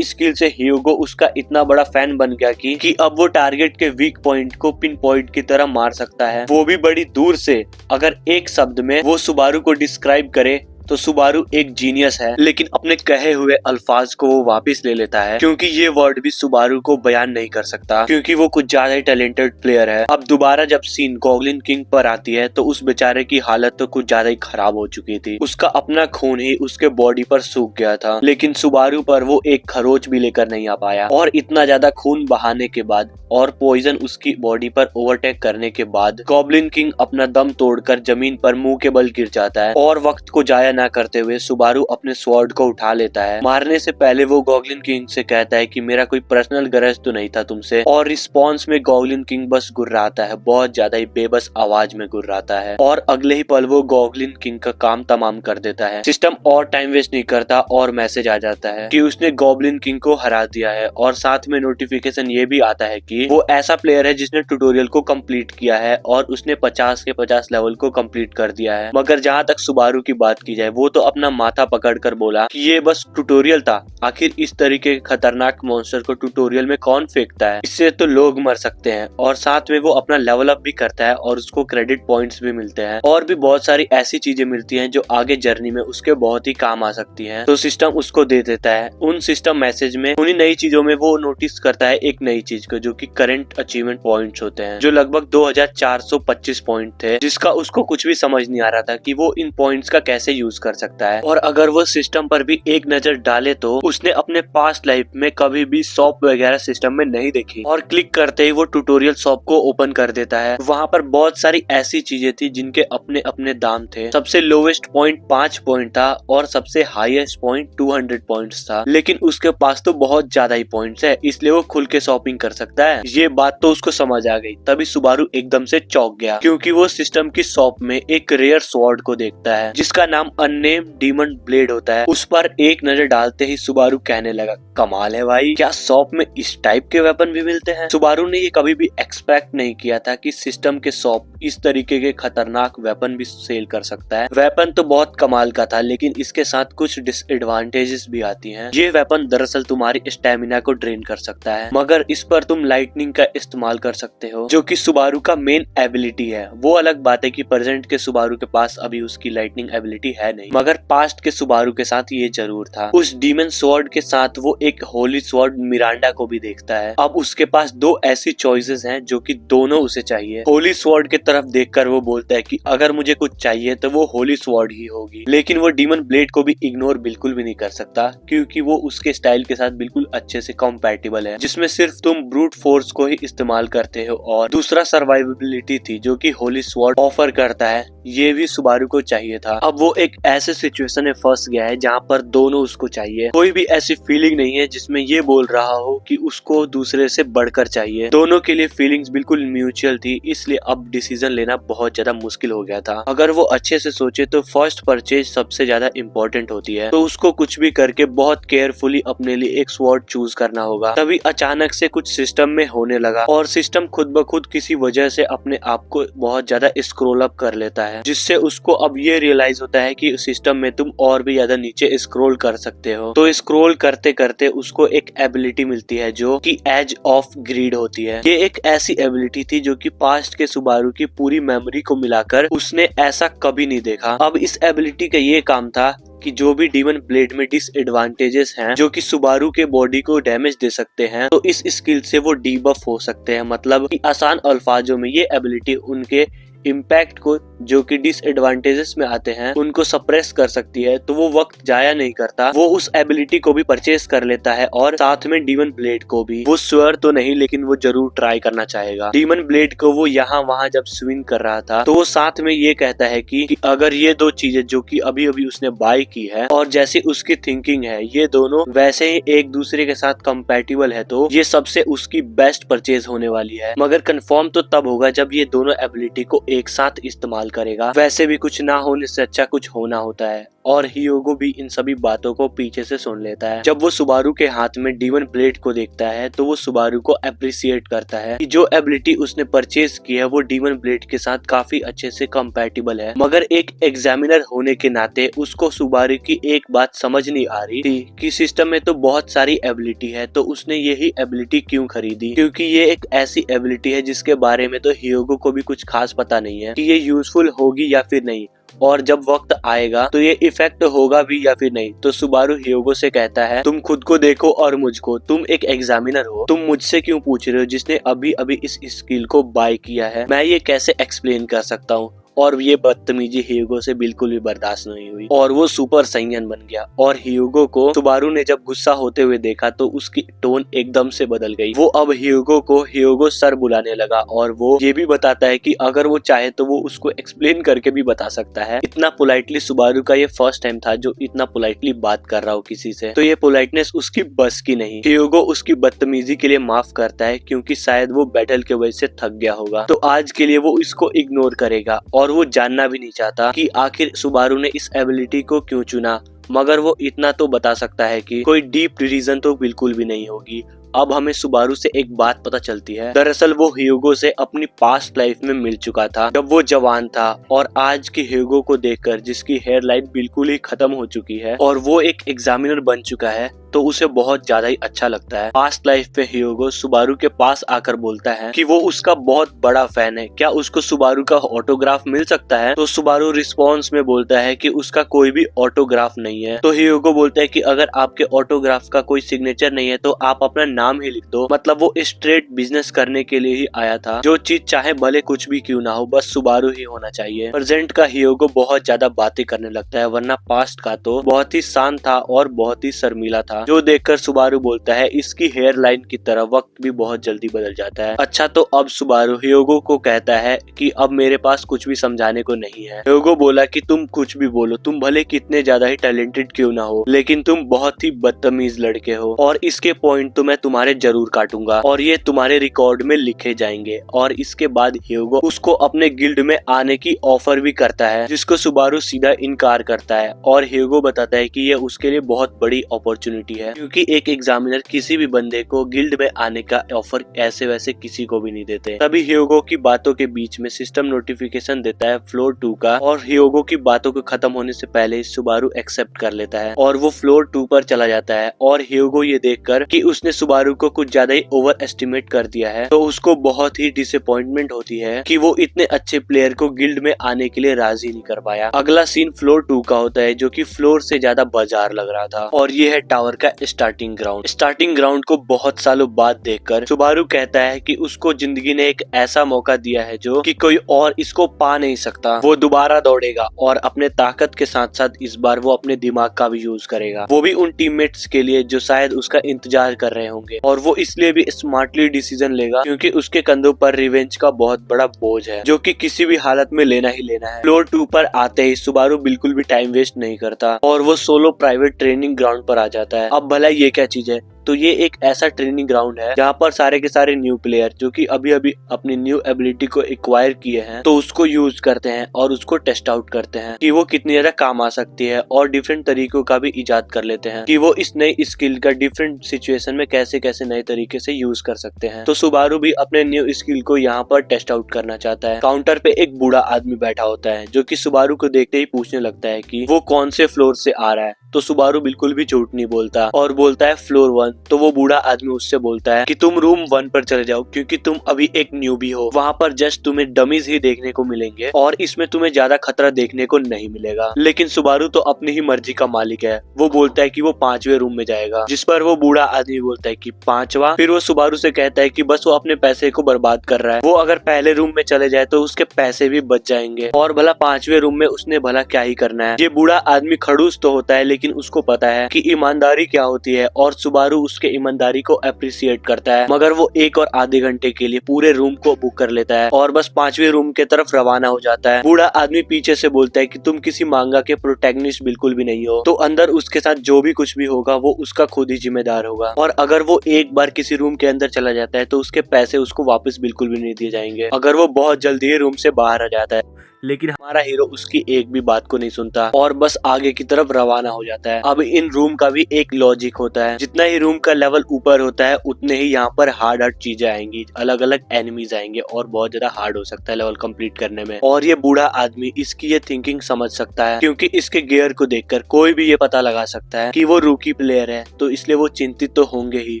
स्किल से हियोगो उसका इतना बड़ा फैन बन गया कि अब वो टारगेट के वीक पॉइंट को पिन पॉइंट की तरह मार सकता है, वो भी बड़ी दूर से। अगर एक शब्द में वो सुबारू को डिस्क्राइब करे तो सुबारू एक जीनियस है, लेकिन अपने कहे हुए अल्फाज को वो वापस ले लेता है क्योंकि ये वर्ड भी सुबारू को बयान नहीं कर सकता क्योंकि वो कुछ ज्यादा ही टैलेंटेड प्लेयर है। अब दोबारा जब सीन गॉगलिन किंग पर आती है तो उस बेचारे की हालत तो कुछ ज्यादा ही खराब हो चुकी थी। उसका अपना खून ही उसके बॉडी पर सूख गया था, लेकिन सुबारू पर वो एक खरोच भी लेकर नहीं आ पाया। और इतना ज्यादा खून बहाने के बाद और पॉइजन उसकी बॉडी पर ओवरटेक करने के बाद गॉब्लिन किंग अपना दम तोड़कर जमीन पर मुंह के बल गिर जाता है और वक्त को जाया ना करते हुए सुबारू अपने स्वॉर्ड को उठा लेता है। मारने से पहले वो गॉगलिन किंग से कहता है कि मेरा कोई पर्सनल गरज तो नहीं था तुमसे, और रिस्पॉन्स में गॉगलिन किंग बस गुर्राता है, बहुत ज्यादा ही बेबस आवाज में गुर्राता है और अगले ही पल वो गॉगलिन किंग का काम तमाम कर देता है। सिस्टम और टाइम वेस्ट नहीं करता और मैसेज आ जाता है कि उसने गॉब्लिन किंग को हरा दिया है और साथ में नोटिफिकेशन ये भी आता है कि वो ऐसा प्लेयर है जिसने ट्यूटोरियल को कंप्लीट किया है और उसने 50 के 50 लेवल को कंप्लीट कर दिया है। मगर जहाँ तक सुबारू की बात की जाए वो तो अपना माथा पकड़कर बोला कि ये बस ट्यूटोरियल था, आखिर इस तरीके के खतरनाक मॉन्स्टर को ट्यूटोरियल में कौन फेंकता है, इससे तो लोग मर सकते हैं। और साथ में वो अपना लेवल अप भी करता है और उसको क्रेडिट पॉइंट्स भी मिलते हैं और भी बहुत सारी ऐसी चीजें मिलती हैं जो आगे जर्नी में उसके बहुत ही काम आ सकती हैं, तो सिस्टम उसको दे देता है। उन सिस्टम मैसेज में उन्हीं नई चीजों में वो नोटिस करता है एक नई चीज को जो कि करंट अचीवमेंट पॉइंट्स होते हैं, जो लगभग 2425 पॉइंट थे, जिसका उसको कुछ भी समझ नहीं आ रहा था कि वो इन पॉइंट्स का कैसे यूज कर सकता है। और अगर वो सिस्टम पर भी एक नजर डाले तो उसने अपने पास्ट लाइफ में कभी भी शॉप वगैरह सिस्टम में नहीं देखी, और क्लिक करते ही वो ट्यूटोरियल शॉप को ओपन कर देता है। वहाँ पर बहुत सारी ऐसी चीजें थी जिनके अपने अपने दाम थे। सबसे लोवेस्ट पॉइंट 5 पॉइंट था और सबसे हाईएस्ट पॉइंट 200 पॉइंट्स था, लेकिन उसके पास तो बहुत ज्यादा ही पॉइंट्स है, इसलिए वो खुल के शॉपिंग कर सकता है। ये बात तो उसको समझ आ गई। तभी सुबारू एकदम से चौंक गया क्योंकि वो सिस्टम की शॉप में एक रेयर स्वॉर्ड को देखता है जिसका नाम अननेम्ड डीमन ब्लेड होता है। उस पर एक नजर डालते ही सुबारू कहने लगा, कमाल है भाई, क्या शॉप में इस टाइप के वेपन भी मिलते हैं। सुबारू ने ये कभी भी एक्सपेक्ट नहीं किया था कि सिस्टम के शॉप इस तरीके के खतरनाक वेपन भी सेल कर सकता है। वेपन तो बहुत कमाल का था, लेकिन इसके साथ कुछ डिसएडवांटेजेस भी आती हैं। ये वेपन दरअसल तुम्हारी स्टेमिना को ड्रेन कर सकता है, मगर इस पर तुम लाइटनिंग का इस्तेमाल कर सकते हो जो कि सुबारू का मेन एबिलिटी है। वो अलग बात है कि प्रेजेंट के सुबारू के पास अभी उसकी लाइटनिंग एबिलिटी है नहीं, मगर पास्ट के सुबारू के साथ ये जरूर था। उस डीमन स्वॉर्ड के साथ वो एक होली स्वॉर्ड मिरांडा को भी देखता है। अब उसके पास दो ऐसी चॉइसेस हैं जो कि दोनों उसे चाहिए। होली स्वॉर्ड के तरफ देखकर वो बोलता है कि अगर मुझे कुछ चाहिए तो वो होली स्वॉर्ड ही होगी, लेकिन वो डीमन ब्लेड को भी इग्नोर बिल्कुल भी नहीं कर सकता क्योंकि वो उसके स्टाइल के साथ बिल्कुल अच्छे से कंपैटिबल है, जिसमें सिर्फ तुम ब्रूट फोर्स को ही इस्तेमाल करते हो। और दूसरा सर्वाइवेबिलिटी थी जो कि होली स्वॉर्ड ऑफर करता है, ये भी सुबारू को चाहिए था। अब वो एक ऐसे सिचुएशन में फंस गया है जहाँ पर दोनों उसको चाहिए। कोई भी ऐसी फीलिंग नहीं है जिसमें ये बोल रहा हो कि उसको दूसरे से बढ़कर चाहिए। दोनों के लिए फीलिंग्स बिल्कुल म्यूचुअल थी, इसलिए अब डिसीजन लेना बहुत ज्यादा मुश्किल हो गया था। अगर वो अच्छे से सोचे तो फर्स्ट परचेज सबसे ज्यादा इम्पोर्टेंट होती है, तो उसको कुछ भी करके बहुत केयरफुली अपने लिए एक स्वॉर्ड चूज करना होगा। तभी अचानक से कुछ सिस्टम में होने लगा और सिस्टम खुद ब खुद किसी वजह से अपने आप को बहुत ज्यादा स्क्रॉल अप कर लेता है, जिससे उसको अब ये रियलाइज होता है कि सिस्टम में तुम और भी ज्यादा नीचे स्क्रॉल कर सकते हो। तो स्क्रॉल करते करते उसको एक एबिलिटी मिलती है जो कि एज ऑफ ग्रीड होती है। ये एक ऐसी एबिलिटी थी जो कि पास्ट के सुबारू की पूरी मेमोरी को मिलाकर उसने ऐसा कभी नहीं देखा। अब इस एबिलिटी का ये काम था कि जो भी डीमन ब्लेड में डिसएडवांटेजेस हैं जो कि सुबारू के बॉडी को डैमेज दे सकते हैं, तो इस स्किल से वो डीबफ हो सकते हैं। मतलब कि आसान अल्फाजों में ये एबिलिटी उनके इम्पैक्ट को जो कि डिसएडवांटेजेस में आते हैं उनको सप्रेस कर सकती है, तो वो वक्त जाया नहीं करता, वो उस एबिलिटी को भी परचेज कर लेता है और साथ में डीमन ब्लेड को भी। वो श्योर तो नहीं लेकिन वो जरूर ट्राई करना चाहेगा। डीमन ब्लेड को वो यहाँ वहाँ जब स्विंग कर रहा था तो वो साथ में ये कहता है कि अगर ये दो चीजें जो कि अभी अभी उसने बाय की है और जैसे उसकी थिंकिंग है ये दोनों वैसे ही एक दूसरे के साथ कंपैटिबल है, तो ये सबसे उसकी बेस्ट परचेज होने वाली है। मगर कंफर्म तो तब होगा जब ये दोनों एबिलिटी को एक साथ इस्तेमाल करेगा। वैसे भी कुछ ना होने से अच्छा कुछ होना होता है, और हियोगो भी इन सभी बातों को पीछे से सुन लेता है। जब वो सुबारू के हाथ में डीमन ब्लेड को देखता है तो वो सुबारू को अप्रिशिएट करता है कि जो एबिलिटी उसने परचेज की है वो डीमन ब्लेड के साथ काफी अच्छे से कंपैटिबल है। मगर एक एग्जामिनर होने के नाते उसको सुबारू की एक बात समझ नहीं आ रही थी कि सिस्टम में तो बहुत सारी एबिलिटी है, तो उसने यही एबिलिटी क्यों खरीदी, क्योंकि ये एक ऐसी एबिलिटी है जिसके बारे में तो हियोगो को भी कुछ खास पता नहीं है कि ये यूजफुल होगी या फिर नहीं, और जब वक्त आएगा तो ये इफेक्ट होगा भी या फिर नहीं। तो सुबारू हियोगो से कहता है, तुम खुद को देखो और मुझको, तुम एक एग्जामिनर हो, तुम मुझसे क्यों पूछ रहे हो जिसने अभी अभी इस स्किल को बाय किया है। मैं ये कैसे एक्सप्लेन कर सकता हूँ। और ये बदतमीजी हियोगो से बिल्कुल भी बर्दाश्त नहीं हुई और वो सुपर सैयन बन गया। और हियोगो को सुबारू ने जब गुस्सा होते हुए देखा तो उसकी टोन एकदम से बदल गई। वो अब हियोगो को हियोगो सर बुलाने लगा और वो ये भी बताता है कि अगर वो चाहे तो वो उसको एक्सप्लेन करके भी बता सकता है। इतना पोलाइटली सुबारू का ये फर्स्ट टाइम था जो इतना पोलाइटली बात कर रहा हो किसी से, तो ये पोलाइटनेस उसकी बस की नहीं। हियोगो उसकी बदतमीजी के लिए माफ करता है क्योंकि शायद वो बैटल के वजह से थक गया होगा, तो आज के लिए वो इसको इग्नोर करेगा और वो जानना भी नहीं चाहता कि आखिर सुबारू ने इस एबिलिटी को क्यों चुना। मगर वो इतना तो बता सकता है कि कोई डीप रीजन तो बिल्कुल भी नहीं होगी। अब हमें सुबारू से एक बात पता चलती है, दरअसल वो हियोगो से अपनी पास्ट लाइफ में मिल चुका था जब वो जवान था, और आज की हियोगो को देखकर जिसकी हेयर लाइन बिल्कुल ही खत्म हो चुकी है और वो एक एग्जामिनर बन चुका है, तो उसे बहुत ज्यादा ही अच्छा लगता है। पास्ट लाइफ पे हियोगो सुबारू के पास आकर बोलता है कि वो उसका बहुत बड़ा फैन है, क्या उसको सुबारू का ऑटोग्राफ मिल सकता है। तो सुबारू रिस्पॉन्स में बोलता है कि उसका कोई भी ऑटोग्राफ नहीं है। तो हियोगो बोलता है कि अगर आपके ऑटोग्राफ का कोई सिग्नेचर नहीं है तो आप अपना नाम ही लिख दो। मतलब वो स्ट्रेट बिजनेस करने के लिए ही आया था, जो चीज चाहे भले कुछ भी क्यों ना हो, बस सुबारू ही होना चाहिए। प्रेजेंट का हियोगो बहुत ज्यादा बातें करने लगता है, वरना पास्ट का तो बहुत ही शांत था और बहुत ही शर्मीला था, जो देखकर सुबारू बोलता है इसकी हेयर लाइन की तरह वक्त भी बहुत जल्दी बदल जाता है। अच्छा, तो अब सुबारू हियोगो को कहता है कि अब मेरे पास कुछ भी समझाने को नहीं है। हियोगो बोला कि तुम कुछ भी बोलो, तुम भले कितने ज्यादा ही टैलेंटेड क्यों ना हो, लेकिन तुम बहुत ही बदतमीज लड़के हो और इसके पॉइंट तो मैं तुम्हारे जरूर काटूंगा और ये तुम्हारे रिकॉर्ड में लिखे जाएंगे। और इसके बाद हियोगो उसको अपने गिल्ड में आने की ऑफर भी करता है, जिसको सुबारू सीधा इनकार करता है और हियोगो बताता है कि ये उसके लिए बहुत बड़ी अपॉर्चुनिटी है, क्योंकि एक एग्जामिनर किसी भी बंदे को गिल्ड में आने का ऑफर ऐसे वैसे किसी को भी नहीं देते। तभी हियोगो की बातों के बीच में सिस्टम नोटिफिकेशन देता है फ्लोर 2 का, और हियोगो की बातों के खत्म होने से पहले सुबारू एक्सेप्ट कर लेता है और वो फ्लोर 2 पर चला जाता है। और हियोगो ये देखकर कि उसने सुबारू को कुछ ज्यादा ही ओवर एस्टिमेट कर दिया है, तो उसको बहुत ही डिसअपॉइंटमेंट होती है कि वो इतने अच्छे प्लेयर को गिल्ड में आने के लिए राजी नहीं कर पाया। अगला सीन फ्लोर 2 का होता है, जो कि फ्लोर से ज्यादा बाजार लग रहा था, और ये है टावर का स्टार्टिंग ग्राउंड। स्टार्टिंग ग्राउंड को बहुत सालों बाद देखकर सुबारू कहता है कि उसको जिंदगी ने एक ऐसा मौका दिया है जो कि कोई और इसको पा नहीं सकता। वो दोबारा दौड़ेगा और अपने ताकत के साथ साथ इस बार वो अपने दिमाग का भी यूज करेगा, वो भी उन टीममेट्स के लिए जो शायद उसका इंतजार कर रहे होंगे। और वो इसलिए भी स्मार्टली डिसीजन लेगा क्योंकि उसके कंधों पर रिवेंज का बहुत बड़ा बोझ है, जो कि किसी भी हालत में लेना ही लेना है। फ्लोर 2 पर आते ही सुबारू बिल्कुल भी टाइम वेस्ट नहीं करता और वो सोलो प्राइवेट ट्रेनिंग ग्राउंड पर आ जाता है। अब भला ये क्या चीज है, तो ये एक ऐसा ट्रेनिंग ग्राउंड है जहाँ पर सारे के सारे न्यू प्लेयर जो कि अभी अभी अपनी न्यू एबिलिटी को एक्वायर किए हैं, तो उसको यूज करते हैं और उसको टेस्ट आउट करते हैं कि वो कितनी ज्यादा काम आ सकती है, और डिफरेंट तरीकों का भी इजाद कर लेते हैं कि वो इस नई स्किल का डिफरेंट सिचुएशन में कैसे कैसे नए तरीके से यूज कर सकते हैं। तो सुबारू भी अपने न्यू स्किल को यहाँ पर टेस्ट आउट करना चाहता है। काउंटर पे एक बूढ़ा आदमी बैठा होता है जो कि सुबारू को देखते ही पूछने लगता है कि वो कौन से फ्लोर से आ रहा है। तो सुबारू बिल्कुल भी झूठ नहीं बोलता और बोलता है फ्लोर 1। तो वो बूढ़ा आदमी उससे बोलता है कि तुम रूम 1 पर चले जाओ क्योंकि तुम अभी एक न्यूबी हो, वहाँ पर जस्ट तुम्हें डमीज ही देखने को मिलेंगे और इसमें तुम्हें ज्यादा खतरा देखने को नहीं मिलेगा। लेकिन सुबारू तो अपनी ही मर्जी का मालिक है, वो बोलता है कि वो 5वें रूम में जाएगा, जिस पर वो बूढ़ा आदमी बोलता है कि 5वां। फिर वो सुबारू से कहता है कि बस वो अपने पैसे को बर्बाद कर रहा है, वो अगर पहले रूम में चले जाए तो उसके पैसे भी बच जाएंगे और भला 5वें रूम में उसने भला क्या ही करना है। ये बूढ़ा आदमी खड़ूस तो होता है लेकिन उसको पता है कि ईमानदारी क्या होती है और सुबारू उसके ईमानदारी को अप्रिशिएट करता है। मगर वो 1 और आधे घंटे के लिए पूरे रूम को बुक कर लेता है और बस 5वें रूम के तरफ रवाना हो जाता है। बूढ़ा आदमी पीछे से बोलता है कि तुम किसी मांगा के प्रोटैगनिस्ट बिल्कुल भी नहीं हो, तो अंदर उसके साथ जो भी कुछ भी होगा वो उसका खुद ही जिम्मेदार होगा और अगर वो एक बार किसी रूम के अंदर चला जाता है तो उसके पैसे उसको वापस बिल्कुल भी नहीं दिए जाएंगे अगर वो बहुत जल्दी ही रूम से बाहर आ जाता है। लेकिन हमारा हीरो उसकी एक भी बात को नहीं सुनता और बस आगे की तरफ रवाना हो जाता है। अब इन रूम का भी एक लॉजिक होता है, जितना ही रूम का लेवल ऊपर होता है उतने ही यहाँ पर हार्ड चीजें आएंगी, अलग अलग एनिमीज आएंगे और बहुत ज्यादा हार्ड हो सकता है लेवल कंप्लीट करने में। और ये बूढ़ा आदमी इसकी ये थिंकिंग समझ सकता है क्योंकि इसके गियर को देखकर कोई भी ये पता लगा सकता है कि वो रूकी प्लेयर है, तो इसलिए वो चिंतित तो होंगे ही।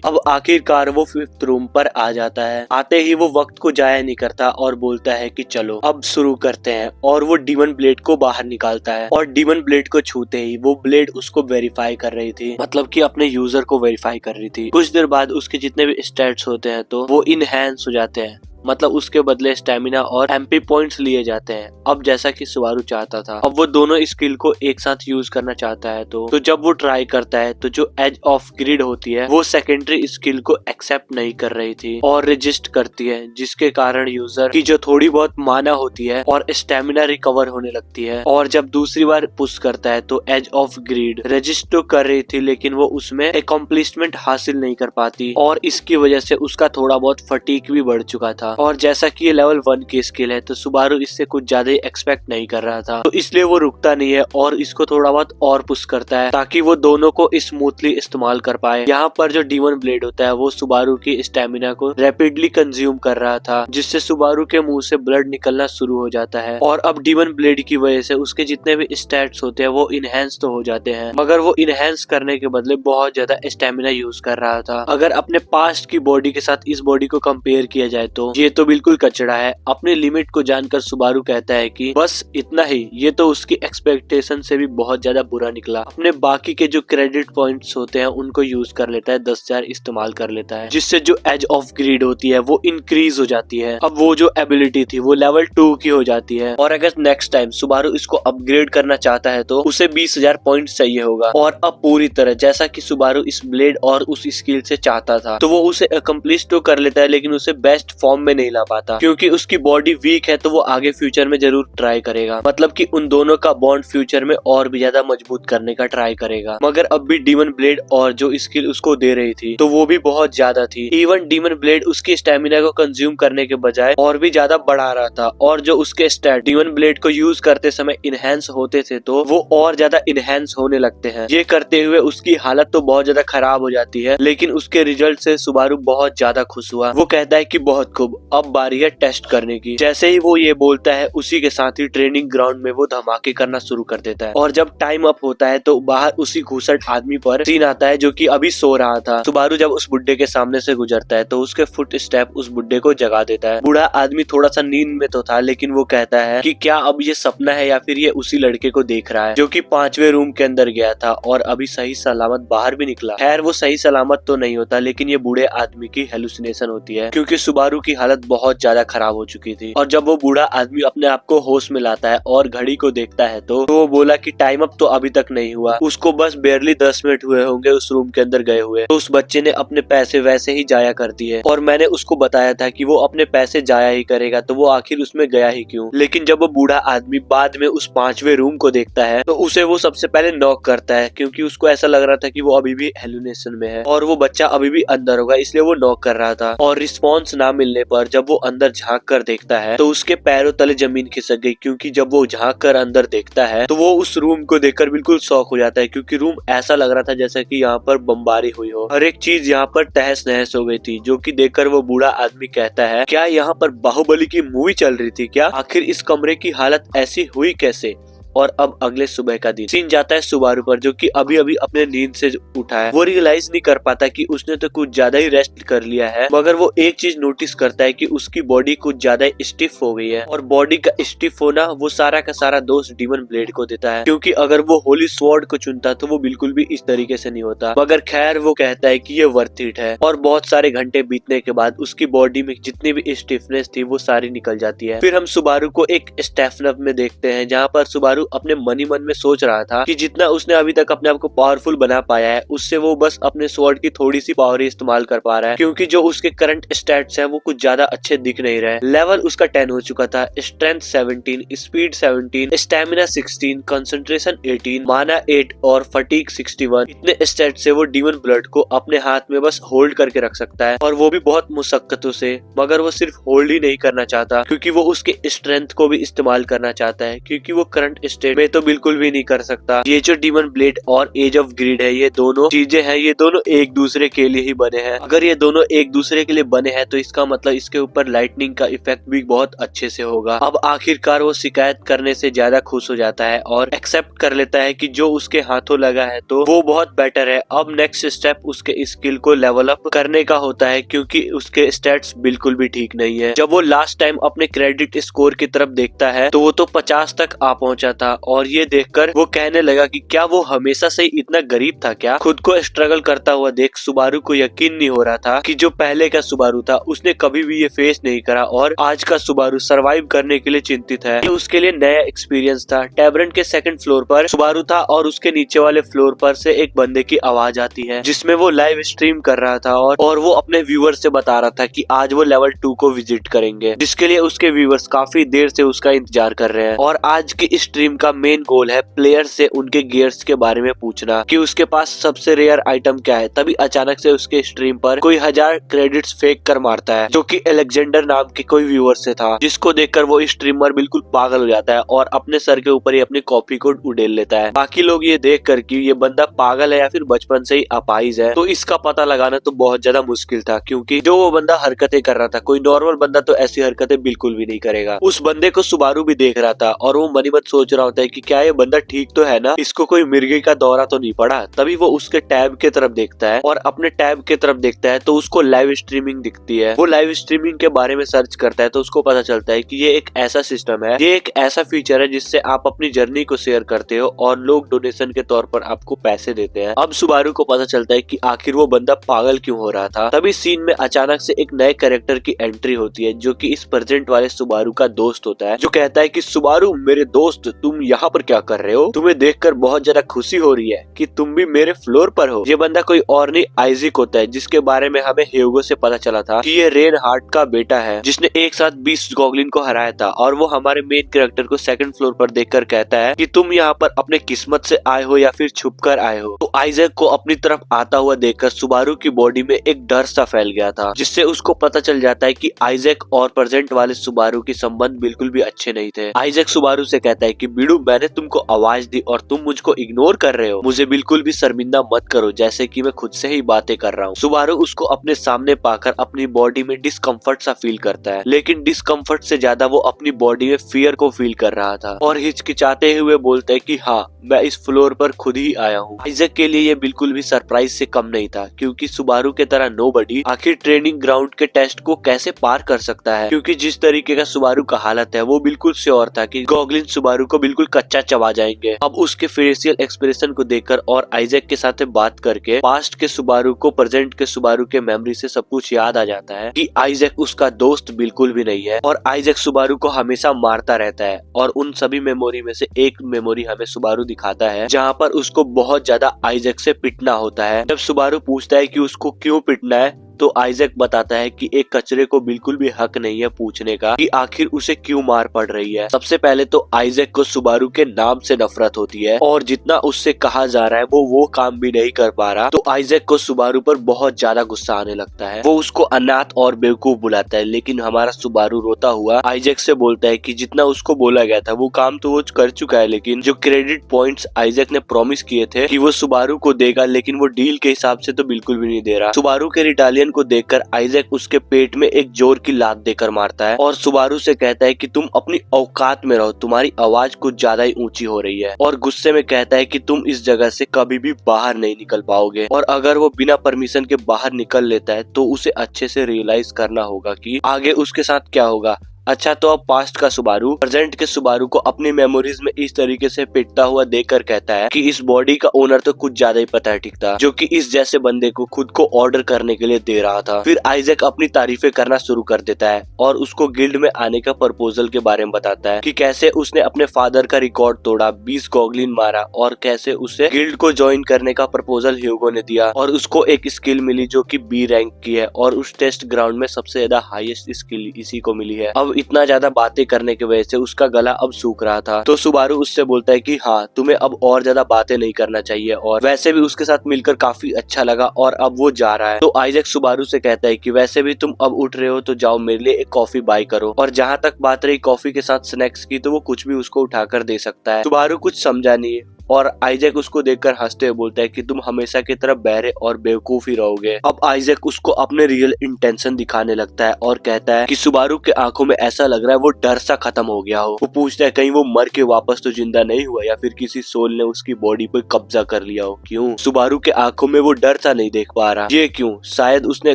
अब आखिरकार वो 5th रूम पर आ जाता है। आते ही वो वक्त को जाया नहीं करता और बोलता है कि चलो अब शुरू करते हैं और वो डीमन ब्लेड को बाहर निकालता है और डीमन ब्लेड को छूते ही वो ब्लेड उसको वेरीफाई कर रही थी, मतलब कि अपने यूजर को वेरीफाई कर रही थी। कुछ देर बाद उसके जितने भी स्टैट्स होते हैं तो वो इनहैंस हो जाते हैं, मतलब उसके बदले स्टेमिना और एमपी पॉइंट्स लिए जाते हैं। अब जैसा कि सुबारू चाहता था, अब वो दोनों स्किल को एक साथ यूज करना चाहता है तो जब वो ट्राई करता है तो जो एज ऑफ ग्रिड होती है वो सेकेंडरी स्किल को एक्सेप्ट नहीं कर रही थी और रेजिस्ट करती है, जिसके कारण यूजर की जो थोड़ी बहुत माना होती है और स्टेमिना रिकवर होने लगती है। और जब दूसरी बार पुश करता है तो एज ऑफ ग्रिड रेजिस्ट तो कर रही थी लेकिन वो उसमें अकम्प्लिशमेंट हासिल नहीं कर पाती और इसकी वजह से उसका थोड़ा बहुत फटीक भी बढ़ चुका था। और जैसा कि ये लेवल 1 की स्किल है तो सुबारू इससे कुछ ज्यादा एक्सपेक्ट नहीं कर रहा था, तो इसलिए वो रुकता नहीं है और इसको थोड़ा बहुत और पुश करता है ताकि वो दोनों को स्मूथली इस्तेमाल कर पाए। यहाँ पर जो डीमन ब्लेड होता है वो सुबारू की स्टेमिना को रैपिडली कंज्यूम कर रहा था, जिससे सुबारू के मुंह से ब्लड निकलना शुरू हो जाता है और अब डीमन ब्लेड की वजह से उसके जितने भी स्टैट्स होते हैं वो इनहेंस तो हो जाते हैं, मगर वो इनहेंस करने के बदले बहुत ज्यादा स्टेमिना यूज कर रहा था। अगर अपने पास्ट की बॉडी के साथ इस बॉडी को कंपेयर किया जाए तो ये तो बिल्कुल कचड़ा है। अपने लिमिट को जानकर सुबारू कहता है कि बस इतना ही, ये तो उसकी एक्सपेक्टेशन से भी बहुत ज्यादा बुरा निकला। अपने बाकी के जो क्रेडिट पॉइंट्स होते हैं उनको यूज कर लेता है, 10,000 इस्तेमाल कर लेता है, जिससे जो एज ऑफ ग्रीड होती है वो इंक्रीज हो जाती है। अब वो जो एबिलिटी थी वो लेवल 2 की हो जाती है और अगर नेक्स्ट टाइम सुबारू इसको अपग्रेड करना चाहता है तो उसे 20,000 पॉइंट चाहिए होगा। और अब पूरी तरह जैसा कि सुबारू इस ब्लेड और उस स्किल से चाहता था तो वो उसे अकम्प्लिश तो कर लेता है लेकिन उसे बेस्ट फॉर्म में नहीं ला पाता क्योंकि उसकी बॉडी वीक है। तो वो आगे फ्यूचर में जरूर ट्राई करेगा, मतलब कि उन दोनों का बॉन्ड फ्यूचर में और भी ज्यादा मजबूत करने का ट्राई करेगा। मगर अब भी डीमन ब्लेड और जो स्किल उसको दे रही थी तो वो भी बहुत ज्यादा थी। इवन डीमन ब्लेड उसकी स्टेमिना को कंज्यूम करने के बजाय और भी ज्यादा बढ़ा रहा था और जो उसके स्टैट डीमन ब्लेड को यूज करते समय इनहेंस होते थे तो वो और ज्यादा इनहेंस होने लगते हैं। ये करते हुए उसकी हालत तो बहुत ज्यादा खराब हो जाती है, लेकिन उसके रिजल्ट से सुबारू बहुत ज्यादा खुश हुआ। वो कहता है कि बहुत खूब, अब बारी है टेस्ट करने की। जैसे ही वो ये बोलता है उसी के साथ ही ट्रेनिंग ग्राउंड में वो धमाके करना शुरू कर देता है और जब टाइम अप होता है तो बाहर उसी घूसट आदमी पर सीन आता है जो कि अभी सो रहा था। सुबारू जब उस बुड्ढे के सामने से गुजरता है तो उसके फुट स्टेप उस बुड्ढे को जगा देता है। बूढ़ा आदमी थोड़ा सा नींद में तो था लेकिन वो कहता है कि क्या अब ये सपना है या फिर ये उसी लड़के को देख रहा है जो कि 5वें रूम के अंदर गया था और अभी सही सलामत बाहर भी निकला। खैर वो सही सलामत तो नहीं होता लेकिन ये बूढ़े आदमी की हेलुसिनेशन होती है क्योंकि सुबारू की हालत बहुत ज्यादा खराब हो चुकी थी। और जब वो बूढ़ा आदमी अपने आप को होश में लाता है और घड़ी को देखता है तो वो बोला कि टाइम अप तो अभी तक नहीं हुआ, उसको बस बेरली 10 मिनट हुए होंगे उस रूम के अंदर गए हुए, तो उस बच्चे ने अपने पैसे वैसे ही जाया कर दिए और मैंने उसको बताया था कि वो अपने पैसे जाया ही करेगा तो वो आखिर उसमें गया ही क्यों। लेकिन जब वो बूढ़ा आदमी बाद में उस 5वें रूम को देखता है तो उसे वो सबसे पहले नॉक करता है क्योंकि उसको ऐसा लग रहा था कि वो अभी भी हेलुसिनेशन में है और वो बच्चा अभी भी अंदर होगा, इसलिए वो नॉक कर रहा था। और रिस्पॉन्स ना मिलने पर जब वो अंदर झांक कर देखता है तो उसके पैरों तले जमीन खिसक गई क्योंकि जब वो झांक कर अंदर देखता है तो वो उस रूम को देखकर बिल्कुल शॉक हो जाता है क्योंकि रूम ऐसा लग रहा था जैसे कि यहाँ पर बमबारी हुई हो। हर एक चीज यहाँ पर तहस नहस हो गई थी, जो कि देखकर वो बूढ़ा आदमी कहता है क्या यहाँ पर बाहुबली की मूवी चल रही थी क्या? आखिर इस कमरे की हालत ऐसी हुई कैसे? और अब अगले सुबह का दिन। सीन जाता है सुबारू पर, जो कि अभी अभी अपने नींद से उठा है। वो रियलाइज नहीं कर पाता कि उसने तो कुछ ज्यादा ही रेस्ट कर लिया है, मगर वो एक चीज नोटिस करता है कि उसकी बॉडी कुछ ज्यादा स्टिफ हो गई है। और बॉडी का स्टिफ होना वो सारा का सारा दोष डीमन ब्लेड को देता है, क्योंकि अगर वो होली स्वॉर्ड को चुनता तो वो बिल्कुल भी इस तरीके से नहीं होता। मगर खैर वो कहता है कि ये वर्थ इट है। और बहुत सारे घंटे बीतने के बाद उसकी बॉडी में जितनी भी स्टिफनेस थी वो सारी निकल जाती है। फिर हम सुबारू को एक स्टेफ लैब में देखते हैं, जहाँ पर सुबारू अपने मन ही मन में सोच रहा था कि जितना उसने अभी तक अपने आप को पावरफुल बना पाया है, उससे वो बस अपने स्वॉर्ड की थोड़ी सी पावर ही इस्तेमाल कर पा रहा है, क्योंकि जो उसके करंट स्टैट्स है वो कुछ ज्यादा अच्छे दिख नहीं रहे। लेवल उसका 10 हो चुका था, स्ट्रेंथ 17, स्पीड 17, स्टेमिना 16, कंसंट्रेशन 18, माना 8 और फटीग 61। इतने स्टैट से वो डीमन ब्लड को अपने हाथ में बस होल्ड करके रख सकता है, और वो भी बहुत मुशक्कतों से। मगर वो सिर्फ होल्ड ही नहीं करना चाहता, क्योंकि वो उसके स्ट्रेंथ को भी इस्तेमाल करना चाहता है, क्योंकि वो करंट स्टेट में तो बिल्कुल भी नहीं कर सकता। ये जो डीमन ब्लेड और एज ऑफ ग्रीड है, ये दोनों चीजें हैं, ये दोनों एक दूसरे के लिए ही बने हैं। अगर ये दोनों एक दूसरे के लिए बने हैं तो इसका मतलब इसके ऊपर लाइटनिंग का इफेक्ट भी बहुत अच्छे से होगा। अब आखिरकार वो शिकायत करने से ज्यादा खुश हो जाता है और एक्सेप्ट कर लेता है कि जो उसके हाथों लगा है तो वो बहुत बेटर है। अब नेक्स्ट स्टेप उसके स्किल को लेवल अप करने का होता है, क्योंकि उसके स्टैट्स बिल्कुल भी ठीक नहीं है। जब वो लास्ट टाइम अपने क्रेडिट स्कोर की तरफ देखता है तो वो तो 50 तक आ पहुंचा था, और ये देखकर वो कहने लगा कि क्या वो हमेशा से इतना गरीब था क्या। खुद को स्ट्रगल करता हुआ देख सुबारू को यकीन नहीं हो रहा था कि जो पहले का सुबारू था उसने कभी भी ये फेस नहीं करा, और आज का सुबारू सरवाइव करने के लिए चिंतित है। ये उसके लिए नया एक्सपीरियंस था। टैबरन के सेकंड फ्लोर पर सुबारू था, और उसके नीचे वाले फ्लोर पर से एक बंदे की आवाज आती है, जिसमें वो लाइव स्ट्रीम कर रहा था, और वो अपने व्यूअर से बता रहा था कि आज वो लेवल 2 को विजिट करेंगे, जिसके लिए उसके व्यूअर्स काफी देर से उसका इंतजार कर रहे हैं। और आज की स्ट्रीम का मेन गोल है प्लेयर से उनके गियर्स के बारे में पूछना कि उसके पास सबसे रेयर आइटम क्या है। तभी अचानक से उसके स्ट्रीम पर कोई 1000 क्रेडिट्स फेंक कर मारता है, जो कि अलेक्जेंडर नाम के कोई व्यूअर से था, जिसको देखकर वो स्ट्रीमर बिल्कुल पागल हो जाता है और अपने सर के ऊपर ही अपनी कॉपी को उड़ेल लेता है। बाकी लोग ये देख कर कि ये बंदा पागल है या फिर बचपन से ही अपाहिज है, तो इसका पता लगाना तो बहुत ज्यादा मुश्किल था, क्योंकि जो वो बंदा हरकतें कर रहा था कोई नॉर्मल बंदा तो ऐसी हरकतें बिल्कुल भी नहीं करेगा। उस बंदे को सुबारू भी देख रहा था, और वो मनी मत सोच रहा होता है कि क्या ये बंदा ठीक तो है ना, इसको कोई मिर्गी का दौरा तो नहीं पड़ा। तभी वो उसके टैब के तरफ देखता है, और अपने टैब के तरफ देखता है तो उसको लाइव स्ट्रीमिंग दिखती है। वो लाइव स्ट्रीमिंग के बारे में सर्च करता है तो उसको पता चलता है कि ये एक ऐसा सिस्टम है, ये एक ऐसा फीचर है जिससे आप अपनी जर्नी को शेयर करते हो और लोग डोनेशन के तौर पर आपको पैसे देते हैं। अब सुबारू को पता चलता है कि आखिर वो बंदा पागल क्यों हो रहा था। तभी सीन में अचानक से एक नए कैरेक्टर की एंट्री होती है, जो कि इस प्रेजेंट वाले सुबारू का दोस्त होता है, जो कहता है कि सुबारू मेरे दोस्त, तुम यहाँ पर क्या कर रहे हो? तुम्हें देखकर बहुत ज्यादा खुशी हो रही है कि तुम भी मेरे फ्लोर पर हो। ये बंदा कोई और नहीं आइजिक होता है, जिसके बारे में हमें ह्यूगो से पता चला था कि ये रेन हार्ट का बेटा है, जिसने एक साथ 20 गॉगलिन को हराया था। और वो हमारे मेन कैरेक्टर को सेकंड फ्लोर पर देखकर कहता है कि तुम यहाँ पर अपने किस्मत से आए हो या फिर छुप कर आए हो। तो आइजैक को अपनी तरफ आता हुआ देखकर सुबारू की बॉडी में एक डर सा फैल गया था, जिससे उसको पता चल जाता है कि आइजैक और प्रेजेंट वाले सुबारू के संबंध बिल्कुल भी अच्छे नहीं थे। आइजैक सुबारू से कहता है कि बीड़ू, मैंने तुमको आवाज दी और तुम मुझको इग्नोर कर रहे हो। मुझे बिल्कुल भी शर्मिंदा मत करो, जैसे कि मैं खुद से ही बातें कर रहा हूँ। सुबारू उसको अपने सामने पाकर अपनी बॉडी में डिस्कम्फर्ट सा फील करता है, लेकिन डिस्कम्फर्ट से ज्यादा वो अपनी बॉडी में फियर को फील कर रहा था, और हिचकिचाते हुए बोलता है कि हाँ, मैं इस फ्लोर पर खुद ही आया हूँ। आइजैक के लिए ये बिल्कुल भी सरप्राइज से कम नहीं था, क्योंकि सुबारू के तरह नोबडी आखिर ट्रेनिंग ग्राउंड के टेस्ट को कैसे पार कर सकता है, क्योंकि जिस तरीके का सुबारू का हालत है वो बिल्कुल श्योर था कि गॉगलिन सुबारू को बिल्कुल कच्चा चबा जाएंगे। अब उसके फेशियल एक्सप्रेशन को देखकर और आइजैक के साथ बात करके पास्ट के सुबारू को प्रेजेंट के सुबारू के मेमोरी से सब कुछ याद आ जाता है कि आइजैक उसका दोस्त बिल्कुल भी नहीं है, और आइजैक सुबारू को हमेशा मारता रहता है। और उन सभी मेमोरी में से एक मेमोरी हमें सुबारू दिखाता है, जहाँ पर उसको बहुत ज्यादा आइजैक से पिटना होता है। जब सुबारू पूछता है कि उसको क्यों पिटना है, तो आइजैक बताता है कि एक कचरे को बिल्कुल भी हक नहीं है पूछने का कि आखिर उसे क्यों मार पड़ रही है। सबसे पहले तो आइजैक को सुबारू के नाम से नफरत होती है, और जितना उससे कहा जा रहा है वो काम भी नहीं कर पा रहा, तो आइजैक को सुबारू पर बहुत ज्यादा गुस्सा आने लगता है। वो उसको अनाथ और बेवकूफ बुलाता है, लेकिन हमारा सुबारू रोता हुआ आइजैक से बोलता है कि जितना उसको बोला गया था वो काम तो वो कर चुका है, लेकिन जो क्रेडिट पॉइंट्स आइजैक ने प्रॉमिस किए थे कि वो सुबारू को देगा, लेकिन वो डील के हिसाब से तो बिल्कुल भी नहीं दे रहा। सुबारू के रिटालियन एलियन को देखकर आइजैक उसके पेट में एक जोर की लात देकर मारता है और सुबारू से कहता है कि तुम अपनी औकात में रहो, तुम्हारी आवाज कुछ ज्यादा ही ऊंची हो रही है, और गुस्से में कहता है कि तुम इस जगह से कभी भी बाहर नहीं निकल पाओगे। और अगर वो बिना परमिशन के बाहर निकल लेता है तो उसे अच्छे से रियलाइज करना होगा कि आगे उसके साथ क्या होगा। अच्छा, तो अब पास्ट का सुबारू प्रेजेंट के सुबारू को अपनी मेमोरीज में इस तरीके से पिटता हुआ देखकर कहता है कि इस बॉडी का ओनर तो कुछ ज्यादा ही पैथेटिक था, जो कि इस जैसे बंदे को खुद को ऑर्डर करने के लिए दे रहा था। फिर आइजैक अपनी तारीफें करना शुरू कर देता है और उसको गिल्ड में आने का प्रपोजल के बारे में बताता है कि कैसे उसने अपने फादर का रिकॉर्ड तोड़ा, 20 गॉगलिन मारा और कैसे उसे गिल्ड को ज्वाइन करने का प्रपोजल ह्यूगो ने दिया और उसको एक स्किल मिली जो कि बी रैंक की है और उस टेस्ट ग्राउंड में सबसे ज्यादा हाईएस्ट स्किल इसी को मिली है। अब इतना ज्यादा बातें करने की वजह से उसका गला अब सूख रहा था, तो सुबारू उससे बोलता है कि हाँ, तुम्हें अब और ज्यादा बातें नहीं करना चाहिए, और वैसे भी उसके साथ मिलकर काफी अच्छा लगा और अब वो जा रहा है। तो आइजैक सुबारू से कहता है कि वैसे भी तुम अब उठ रहे हो तो जाओ मेरे लिए एक कॉफी बाय करो, और जहाँ तक बात रही कॉफी के साथ स्नैक्स की, तो वो कुछ भी उसको उठाकर दे सकता है। सुबारू कुछ समझा नहीं और आइजैक उसको देखकर हंसते हुए बोलता है कि तुम हमेशा की तरह बहरे और बेवकूफ ही रहोगे। अब आइजैक उसको अपने रियल इंटेंशन दिखाने लगता है और कहता है कि सुबारू के आंखों में ऐसा लग रहा है वो डर सा खत्म हो गया हो। वो पूछता है कहीं वो मर के वापस तो जिंदा नहीं हुआ या फिर किसी सोल ने उसकी बॉडी पे कब्जा कर लिया हो। क्यों? सुबारू के आंखों में वो डर सा नहीं देख पा रहा। ये क्यों? शायद उसने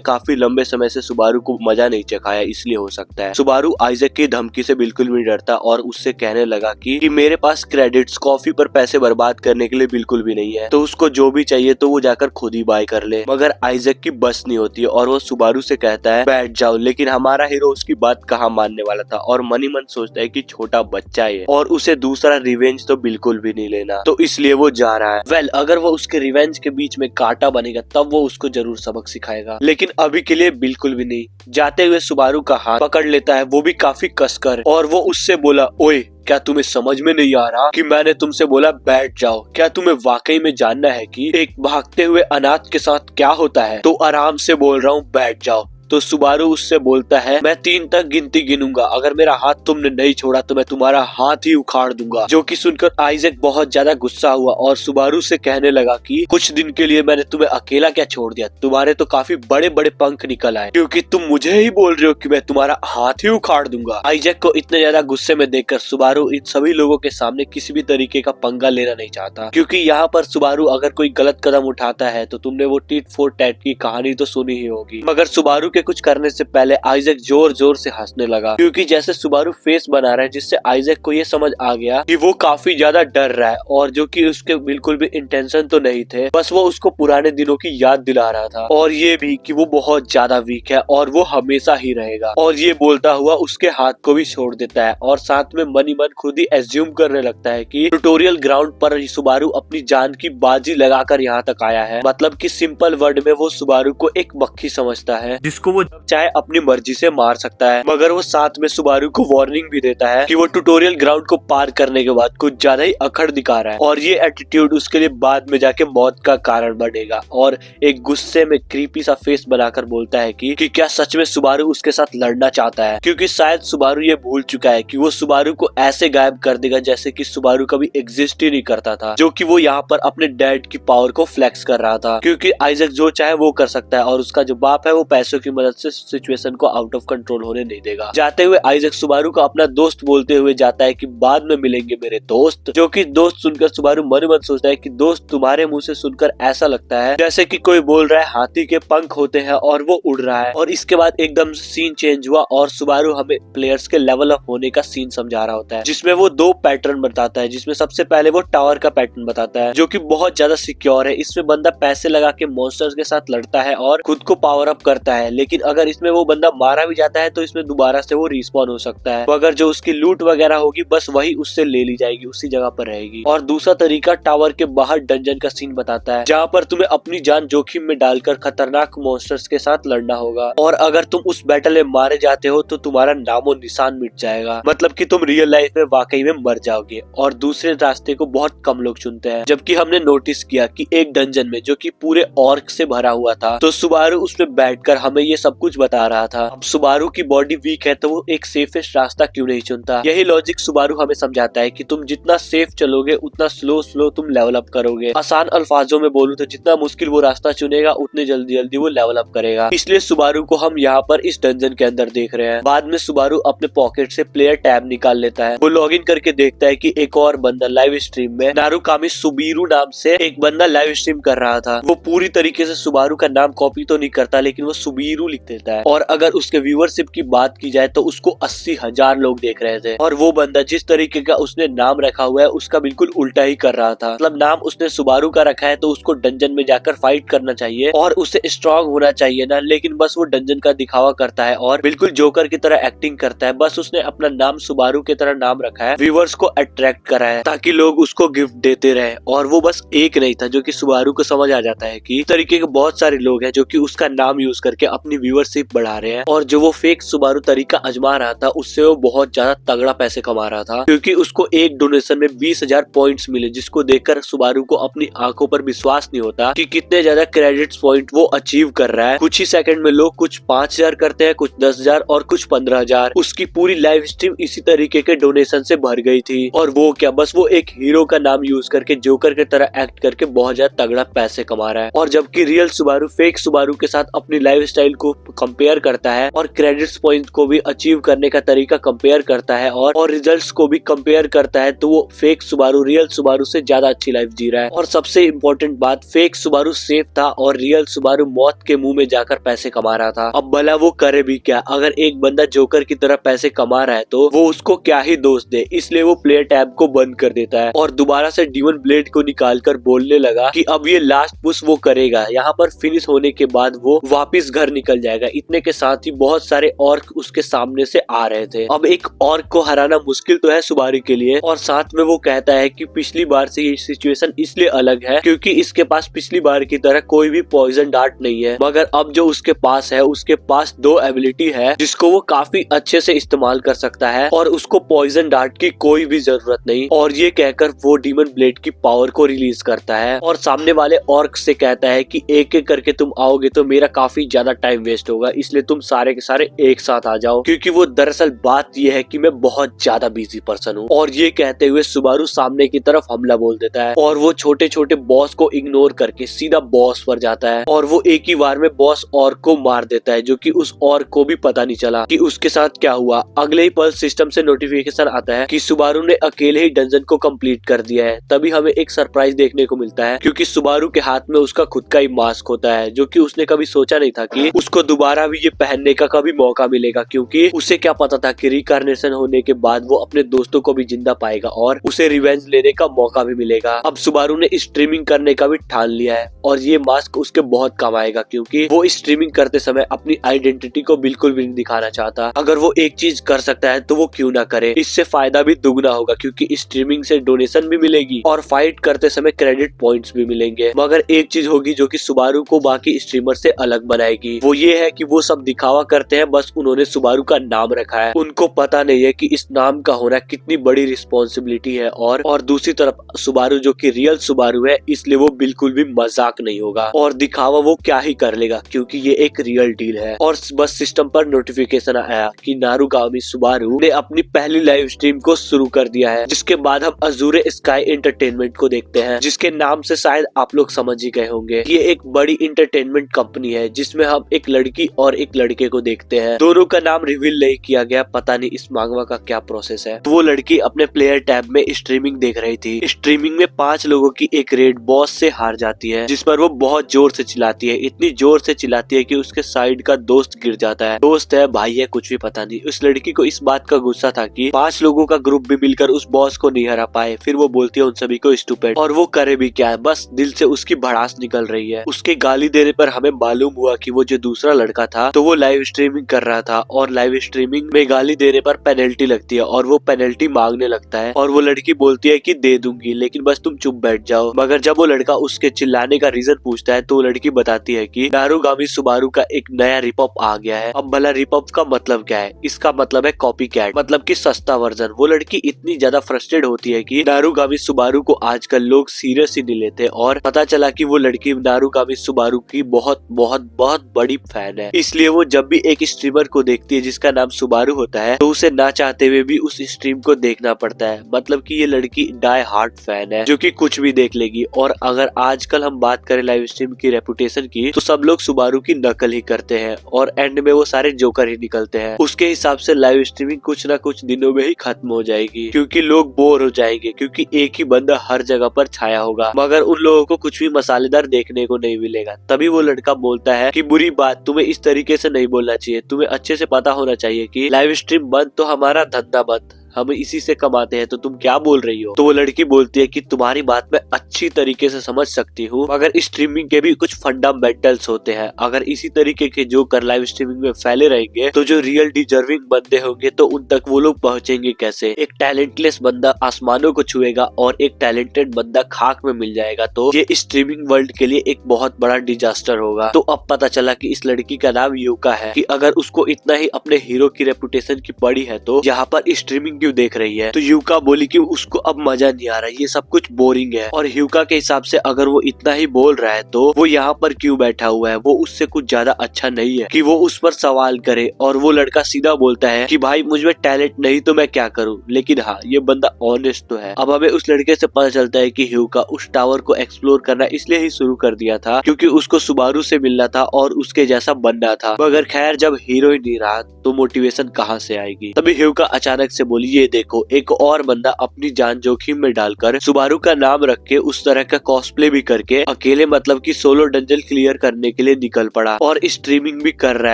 काफी लंबे समय से सुबारू को मजा नहीं चखाया, इसलिए हो सकता है। सुबारू आइजैक की धमकी से बिल्कुल भी डरता और उससे कहने लगा कि मेरे पास क्रेडिट्स कॉफी पर पैसे बात करने के लिए बिल्कुल भी नहीं है, तो उसको जो भी चाहिए तो वो जाकर खुद ही बाय कर ले। मगर आइजैक की बस नहीं होती और वो सुबारू से कहता है बैठ जाओ, लेकिन हमारा हीरो उसकी बात कहाँ मानने वाला था और मन ही मन सोचता है कि छोटा बच्चा है और उसे दूसरा रिवेंज तो बिल्कुल भी नहीं लेना, तो इसलिए वो जा रहा है। अगर वो उसके रिवेंज के बीच में कांटा बनेगा तब वो उसको जरूर सबक सिखाएगा, लेकिन अभी के लिए बिल्कुल भी नहीं। जाते हुए सुबारू का हाथ पकड़ लेता है, वो भी काफी कसकर, और वो उससे बोला ओए, क्या तुम्हें समझ में नहीं आ रहा कि मैंने तुमसे बोला बैठ जाओ? क्या तुम्हें वाकई में जानना है कि एक भागते हुए अनाथ के साथ क्या होता है? तो आराम से बोल रहा हूँ बैठ जाओ। तो सुबारू उससे बोलता है मैं 3 तक गिनती गिनूंगा, अगर मेरा हाथ तुमने नहीं छोड़ा तो मैं तुम्हारा हाथ ही उखाड़ दूंगा। जो कि सुनकर आइजैक बहुत ज्यादा गुस्सा हुआ और सुबारू से कहने लगा कि कुछ दिन के लिए मैंने तुम्हें अकेला क्या छोड़ दिया? तुम्हारे तो काफी बड़े बड़े पंख निकल आए, क्योंकि तुम मुझे ही बोल रहे हो कि मैं तुम्हारा हाथ ही उखाड़ दूंगा। आइजैक को इतने ज्यादा गुस्से में देखकर सुबारू इन सभी लोगों के सामने किसी भी तरीके का पंगा लेना नहीं चाहता, क्योंकि यहाँ पर सुबारू अगर कोई गलत कदम उठाता है तो तुमने वो टिट फॉर टैट की कहानी तो सुनी ही होगी। मगर सुबारू के कुछ करने से पहले आइजैक जोर जोर से हंसने लगा, क्योंकि जैसे सुबारू फेस बना रहा है जिससे आइजैक को ये समझ आ गया कि वो काफी ज्यादा डर रहा है, और जो कि उसके बिल्कुल भी इंटेंशन तो नहीं थे, बस वो उसको पुराने दिनों की याद दिला रहा था, और ये भी कि वो बहुत ज्यादा वीक है और वो हमेशा ही रहेगा। और ये बोलता हुआ उसके हाथ को भी छोड़ देता है और साथ में मन ही मन खुद ही एज्यूम करने लगता है कि ट्यूटोरियल ग्राउंड पर सुबारू अपनी जान की बाजी लगाकर यहाँ तक आया है। मतलब कि सिंपल वर्ड में वो सुबारू को एक मक्खी समझता है जिसको वो चाहे अपनी मर्जी से मार सकता है। मगर वो साथ में सुबारू को वार्निंग भी देता है कि वो ट्यूटोरियल ग्राउंड को पार करने के बाद कुछ ज्यादा ही अखड़ दिखा रहा है और ये एटीट्यूड उसके लिए बाद में जाके मौत का कारण बनेगा। और एक गुस्से में क्रीपी सा फेस बनाकर बोलता है कि क्या सच में सुबारू उसके साथ लड़ना चाहता है, क्योंकि शायद सुबारू ये भूल चुका है कि वो सुबारू को ऐसे गायब कर देगा जैसे कि सुबारू कभी एग्जिस्ट ही नहीं करता था, जो कि वो यहाँ पर अपने डैड की पावर को फ्लेक्स कर रहा था, क्योंकि आइजैक जो चाहे वो कर सकता है और उसका जो बाप है वो पैसों की मदद से सिचुएशन को आउट ऑफ कंट्रोल होने नहीं देगा। जाते हुए आइजैक सुबारू को अपना दोस्त बोलते हुए जाता है कि बाद में मिलेंगे मेरे दोस्त, जो कि दोस्त सुनकर सुबारू मन मन सोचता है कि दोस्त तुम्हारे मुंह से सुनकर ऐसा लगता है जैसे कि कोई बोल रहा है हाथी के पंख होते हैं और वो उड़ रहा है। और इसके बाद एकदम सीन चेंज हुआ और सुबारू हमें प्लेयर्स के लेवल अप होने का सीन समझा रहा होता है, जिसमें वो 2 पैटर्न बताता है, जिसमें सबसे पहले वो टावर का पैटर्न बताता है जो कि बहुत ज्यादा सिक्योर है। इसमें बंदा पैसे लगा के मॉन्स्टर्स के साथ लड़ता है और खुद को पावर अप करता है, लेकिन अगर इसमें वो बंदा मारा भी जाता है तो इसमें दोबारा से वो रिस्पॉन हो सकता है, मगर जो उसकी लूट वगैरह होगी बस वही उससे ले ली जाएगी, उसी जगह पर रहेगी। और दूसरा तरीका टावर के बाहर डंजन का सीन बताता है, जहाँ पर तुम्हें अपनी जान जोखिम में डालकर खतरनाक मॉन्स्टर्स के साथ लड़ना होगा, और अगर तुम उस बैटल में मारे जाते हो तो तुम्हारा नामो निशान मिट जाएगा, मतलब कि तुम रियल लाइफ में वाकई में मर जाओगे। और दूसरे रास्ते को बहुत कम लोग चुनते हैं, जबकि हमने नोटिस किया कि एक डंजन में जो कि पूरे ऑर्क से भरा हुआ था, तो सुबारू उसमें बैठकर हमें ये ये सब कुछ बता रहा था। अब सुबारू की बॉडी वीक है तो वो एक सेफेस्ट रास्ता क्यों नहीं चुनता। यही लॉजिक सुबारू हमें समझाता है कि तुम जितना सेफ चलोगे उतना स्लो स्लो तुम लेवल अप करोगे। आसान अल्फाजों में बोलूं तो जितना मुश्किल वो रास्ता चुनेगा उतने जल्दी जल्दी वो लेवल अप करेगा। इसलिए सुबारू को हम यहाँ पर इस डंजन के अंदर देख रहे हैं। बाद में सुबारू अपने पॉकेट से प्लेयर टैब निकाल लेता है। वो लॉग इन करके देखता है कि एक और बंदा लाइव स्ट्रीम में नारुकामी सुबीरू नाम से एक बंदा लाइव स्ट्रीम कर रहा था। वो पूरी तरीके से सुबारू का नाम कॉपी तो नहीं करता लेकिन वो सुबीरू लिख देता है। और अगर उसके व्यूअरशिप की बात की जाए तो उसको 80,000 लोग देख रहे थे। और वो बंदा जिस तरीके का उसने नाम रखा हुआ है उसका बिल्कुल उल्टा ही कर रहा था। मतलब नाम उसने सुबारू का रखा है तो उसको डंजन में जाकर फाइट करना चाहिए और उसे स्ट्रांग होना चाहिए ना, लेकिन बस वो डंजन का दिखावा करता है और बिल्कुल जोकर की तरह एक्टिंग करता है। बस उसने अपना नाम सुबारू की तरह नाम रखा है, व्यूअर्स को अट्रैक्ट करा है ताकि लोग उसको गिफ्ट देते रहे। और वो बस एक नहीं था जो कि सुबारू को समझ आ जाता है कि इस तरीके के बहुत सारे लोग हैं जो कि उसका नाम यूज करके अपनी व्यूअरशिप बढ़ा रहे हैं। और जो वो फेक सुबारू तरीका आजमा रहा था उससे वो बहुत ज्यादा तगड़ा पैसे कमा रहा था, क्योंकि उसको एक डोनेशन में 20,000 पॉइंट्स मिले, जिसको देखकर सुबारू को अपनी आंखों पर विश्वास नहीं होता कि कितने ज्यादा क्रेडिट्स पॉइंट वो अचीव कर रहा है। कुछ ही सेकंड में लोग कुछ 5,000 करते हैं, कुछ 10,000 और कुछ 15,000। उसकी पूरी लाइव स्ट्रीम इसी तरीके के डोनेशन से भर गई थी। और वो क्या, बस वो एक हीरो का नाम यूज करके जोकर की तरह एक्ट करके बहुत ज्यादा तगड़ा पैसे कमा रहा है। और जबकि रियल सुबारू फेक सुबारू के साथ अपनी लाइफ स्टाइल को कंपेयर करता है और क्रेडिट्स पॉइंट को भी अचीव करने का तरीका कंपेयर करता है और रिजल्ट्स को भी कंपेयर करता है, तो वो फेक सुबारू रियल सुबारू से ज्यादा अच्छी लाइफ जी रहा है। और सबसे इम्पोर्टेंट बात, फेक सुबारू सेफ था और रियल सुबारू मौत के मुंह में जाकर पैसे कमा रहा था। अब भला वो करे भी क्या, अगर एक बंदा जोकर की तरह पैसे कमा रहा है तो वो उसको क्या ही दोष दे। इसलिए वो प्लेयर टैब को बंद कर देता है और दोबारा से डीमन ब्लेड को निकालकर बोलने लगा कि अब ये लास्ट पुश वो करेगा। यहाँ पर फिनिश होने के बाद वो वापिस घर निकल जाएगा। इतने के साथ ही बहुत सारे ऑर्क उसके सामने से आ रहे थे। अब एक ऑर्क को हराना मुश्किल तो है सुबारू के लिए, और साथ में वो कहता है कि पिछली बार से ये सिचुएशन इसलिए अलग है क्योंकि इसके पास पिछली बार की तरह कोई भी पॉइजन डार्ट नहीं है, मगर अब जो उसके पास है, उसके पास 2 एबिलिटी है जिसको वो काफी अच्छे से इस्तेमाल कर सकता है और उसको पॉइजन डार्ट की कोई भी जरूरत नहीं। और ये कहकर वो डीमन ब्लेड की पावर को रिलीज करता है और सामने वाले ऑर्क से कहता है कि एक एक करके तुम आओगे तो मेरा काफी ज्यादा टाइम वेस्ट होगा, इसलिए तुम सारे के सारे एक साथ आ जाओ। क्योंकि वो दरअसल बात ये है कि मैं बहुत ज्यादा बिजी पर्सन हूँ। और ये कहते हुए सुबारू सामने की तरफ हमला बोल देता है और वो छोटे छोटे बॉस को इग्नोर करके सीधा बॉस पर जाता है और वो एक ही बार में बॉस ऑर्क को मार देता है, जो कि उस ऑर्क को भी पता नहीं चला कि उसके साथ क्या हुआ। अगले ही पल सिस्टम से नोटिफिकेशन आता है कि सुबारू ने अकेले ही डंजन को कंप्लीट कर दिया है। तभी हमें एक सरप्राइज देखने को मिलता है क्योंकि सुबारू के हाथ में उसका खुद का ही मास्क होता है, जो कि उसने कभी सोचा नहीं था कि उसको दोबारा भी ये पहनने का कभी मौका मिलेगा, क्योंकि उसे क्या पता था कि रिकार्नेशन होने के बाद वो अपने दोस्तों को भी जिंदा पाएगा और उसे रिवेंज लेने का मौका भी मिलेगा। अब सुबारू ने स्ट्रीमिंग करने का भी ठान लिया है और ये मास्क उसके बहुत काम आएगा, क्योंकि वो स्ट्रीमिंग करते समय अपनी आइडेंटिटी को बिल्कुल भी नहीं दिखाना चाहता। अगर वो एक चीज कर सकता है तो वो क्यों ना करे। इससे फायदा भी दुगना होगा क्योंकि स्ट्रीमिंग से डोनेशन भी मिलेगी और फाइट करते समय क्रेडिट पॉइंट्स भी मिलेंगे। मगर एक चीज होगी जो कि सुबारू को बाकी स्ट्रीमर से अलग बनाएगी, वो ये है कि वो सब दिखावा करते हैं, बस उन्होंने सुबारू का नाम रखा है, उनको पता नहीं है कि इस नाम का होना कितनी बड़ी रिस्पॉन्सिबिलिटी है। और दूसरी तरफ सुबारू जो कि रियल सुबारू है, इसलिए वो बिल्कुल भी मजाक नहीं होगा और दिखावा वो क्या ही कर लेगा क्योंकि ये एक रियल डील है। और बस सिस्टम पर नोटिफिकेशन आया कि नारुकामी सुबारू ने अपनी पहली लाइव स्ट्रीम को शुरू कर दिया है, जिसके बाद हम अजूरे स्काई एंटरटेनमेंट को देखते हैं, जिसके नाम से शायद आप लोग समझ ही गए होंगे। ये एक बड़ी एंटरटेनमेंट कंपनी है जिसमें हम एक लड़की और एक लड़के को देखते हैं। दोनों का नाम रिवील नहीं किया गया, पता नहीं इस मांगवा का क्या प्रोसेस है। तो वो लड़की अपने प्लेयर टैब में स्ट्रीमिंग देख रही थी। स्ट्रीमिंग में 5 लोगों की एक रेड बॉस से हार जाती है, जिस पर वो बहुत जोर से चिल्लाती है, इतनी जोर से चिल्लाती है कि उसके साइड का दोस्त गिर जाता है। दोस्त है, भाई है, कुछ भी पता नहीं। उस लड़की को इस बात का गुस्सा था कि 5 लोगों का ग्रुप भी मिलकर उस बॉस को नहीं हरा पाए। फिर वो बोलती है उन सभी को स्टूपिड, और वो करे भी क्या है, बस दिल से उसकी भड़ास निकल रही है। उसके गाली देने पर हमें मालूम हुआ कि वो जो दूसरा लड़का था तो वो लाइव स्ट्रीमिंग कर रहा था और लाइव स्ट्रीमिंग में गाली देने पर पेनल्टी लगती है और वो पेनल्टी मांगने लगता है और वो लड़की बोलती है कि दे दूंगी, लेकिन बस तुम चुप बैठ जाओ। मगर जब वो लड़का उसके चिल्लाने का रीजन पूछता है तो वो लड़की बताती है कि नारुगामी सुबारू का एक नया रिपअप आ गया है। अब भला रिपअप का मतलब क्या है? इसका मतलब है कॉपी कैट, मतलब कि सस्ता वर्जन। वो लड़की इतनी ज्यादा फ्रस्ट्रेट होती है कि नारुगामी सुबारू को आजकल लोग सीरियस ही नहीं लेते और पता चला कि वो लड़की नारुगामी सुबारू की बहुत बहुत बहुत बड़ी फैन है, इसलिए वो जब भी एक स्ट्रीमर को देखती है जिसका नाम सुबारू होता है तो उसे ना चाहते हुए भी उस स्ट्रीम को देखना पड़ता है। मतलब कि ये लड़की डाई हार्ड फैन है जो कि कुछ भी देख लेगी। और अगर आजकल हम बात करें लाइव स्ट्रीम की रेपुटेशन की तो सब लोग सुबारू की नकल ही करते हैं और एंड में वो सारे जोकर ही निकलते हैं। उसके हिसाब से लाइव स्ट्रीमिंग कुछ ना कुछ दिनों में ही खत्म हो जाएगी क्योंकि लोग बोर हो जाएंगे, क्योंकि एक ही बंदा हर जगह पर छाया होगा मगर उन लोगों को कुछ भी मसालेदार देखने को नहीं मिलेगा। तभी वो लड़का बोलता है कि बुरी बात, तुम्हें इस तरीके से नहीं बोलना चाहिए, तुम्हें अच्छे से पता होना चाहिए कि लाइव स्ट्रीम बंद तो हमारा धंधा बंद, हम इसी से कमाते हैं, तो तुम क्या बोल रही हो। तो वो लड़की बोलती है कि तुम्हारी बात मैं अच्छी तरीके से समझ सकती हूँ मगर स्ट्रीमिंग के भी कुछ फंडामेंटल्स होते हैं। अगर इसी तरीके के जोकर लाइव स्ट्रीमिंग में फैले रहेंगे तो जो रियल डिजर्विंग बंदे होंगे तो उन तक वो लोग पहुंचेंगे कैसे। एक टैलेंटलेस बंदा आसमानों को छुएगा और एक टैलेंटेड बंदा खाक में मिल जाएगा तो ये स्ट्रीमिंग वर्ल्ड के लिए एक बहुत बड़ा डिजास्टर होगा। तो अब पता चला कि इस लड़की का नाम यूका है कि अगर उसको इतना ही अपने हीरो की रेपुटेशन की पड़ी है तो यहाँ पर स्ट्रीमिंग क्यों देख रही है। तो यूका बोली कि उसको अब मजा नहीं आ रहा है, ये सब कुछ बोरिंग है। और यूका के हिसाब से अगर वो इतना ही बोल रहा है तो वो यहाँ पर क्यों बैठा हुआ है, वो उससे कुछ ज्यादा अच्छा नहीं है कि वो उस पर सवाल करे। और वो लड़का सीधा बोलता है कि भाई मुझ में टैलेंट नहीं तो मैं क्या करूँ, लेकिन हाँ ये बंदा ऑनेस्ट तो है। अब हमें उस लड़के से पता चलता है कि यूका उस टावर को एक्सप्लोर करना इसलिए ही शुरू कर दिया था क्योंकि उसको सुबारू से मिलना था और उसके जैसा बनना था। मगर खैर जब हीरो ही नहीं रहा तो मोटिवेशन कहाँ से आएगी। तभी यूका अचानक से बोली ये देखो, एक और बंदा अपनी जान जोखिम में डालकर सुबारू का नाम रख के उस तरह का कॉस्प्ले भी करके अकेले मतलब कि सोलो डंजन क्लियर करने के लिए निकल पड़ा और स्ट्रीमिंग भी कर रहा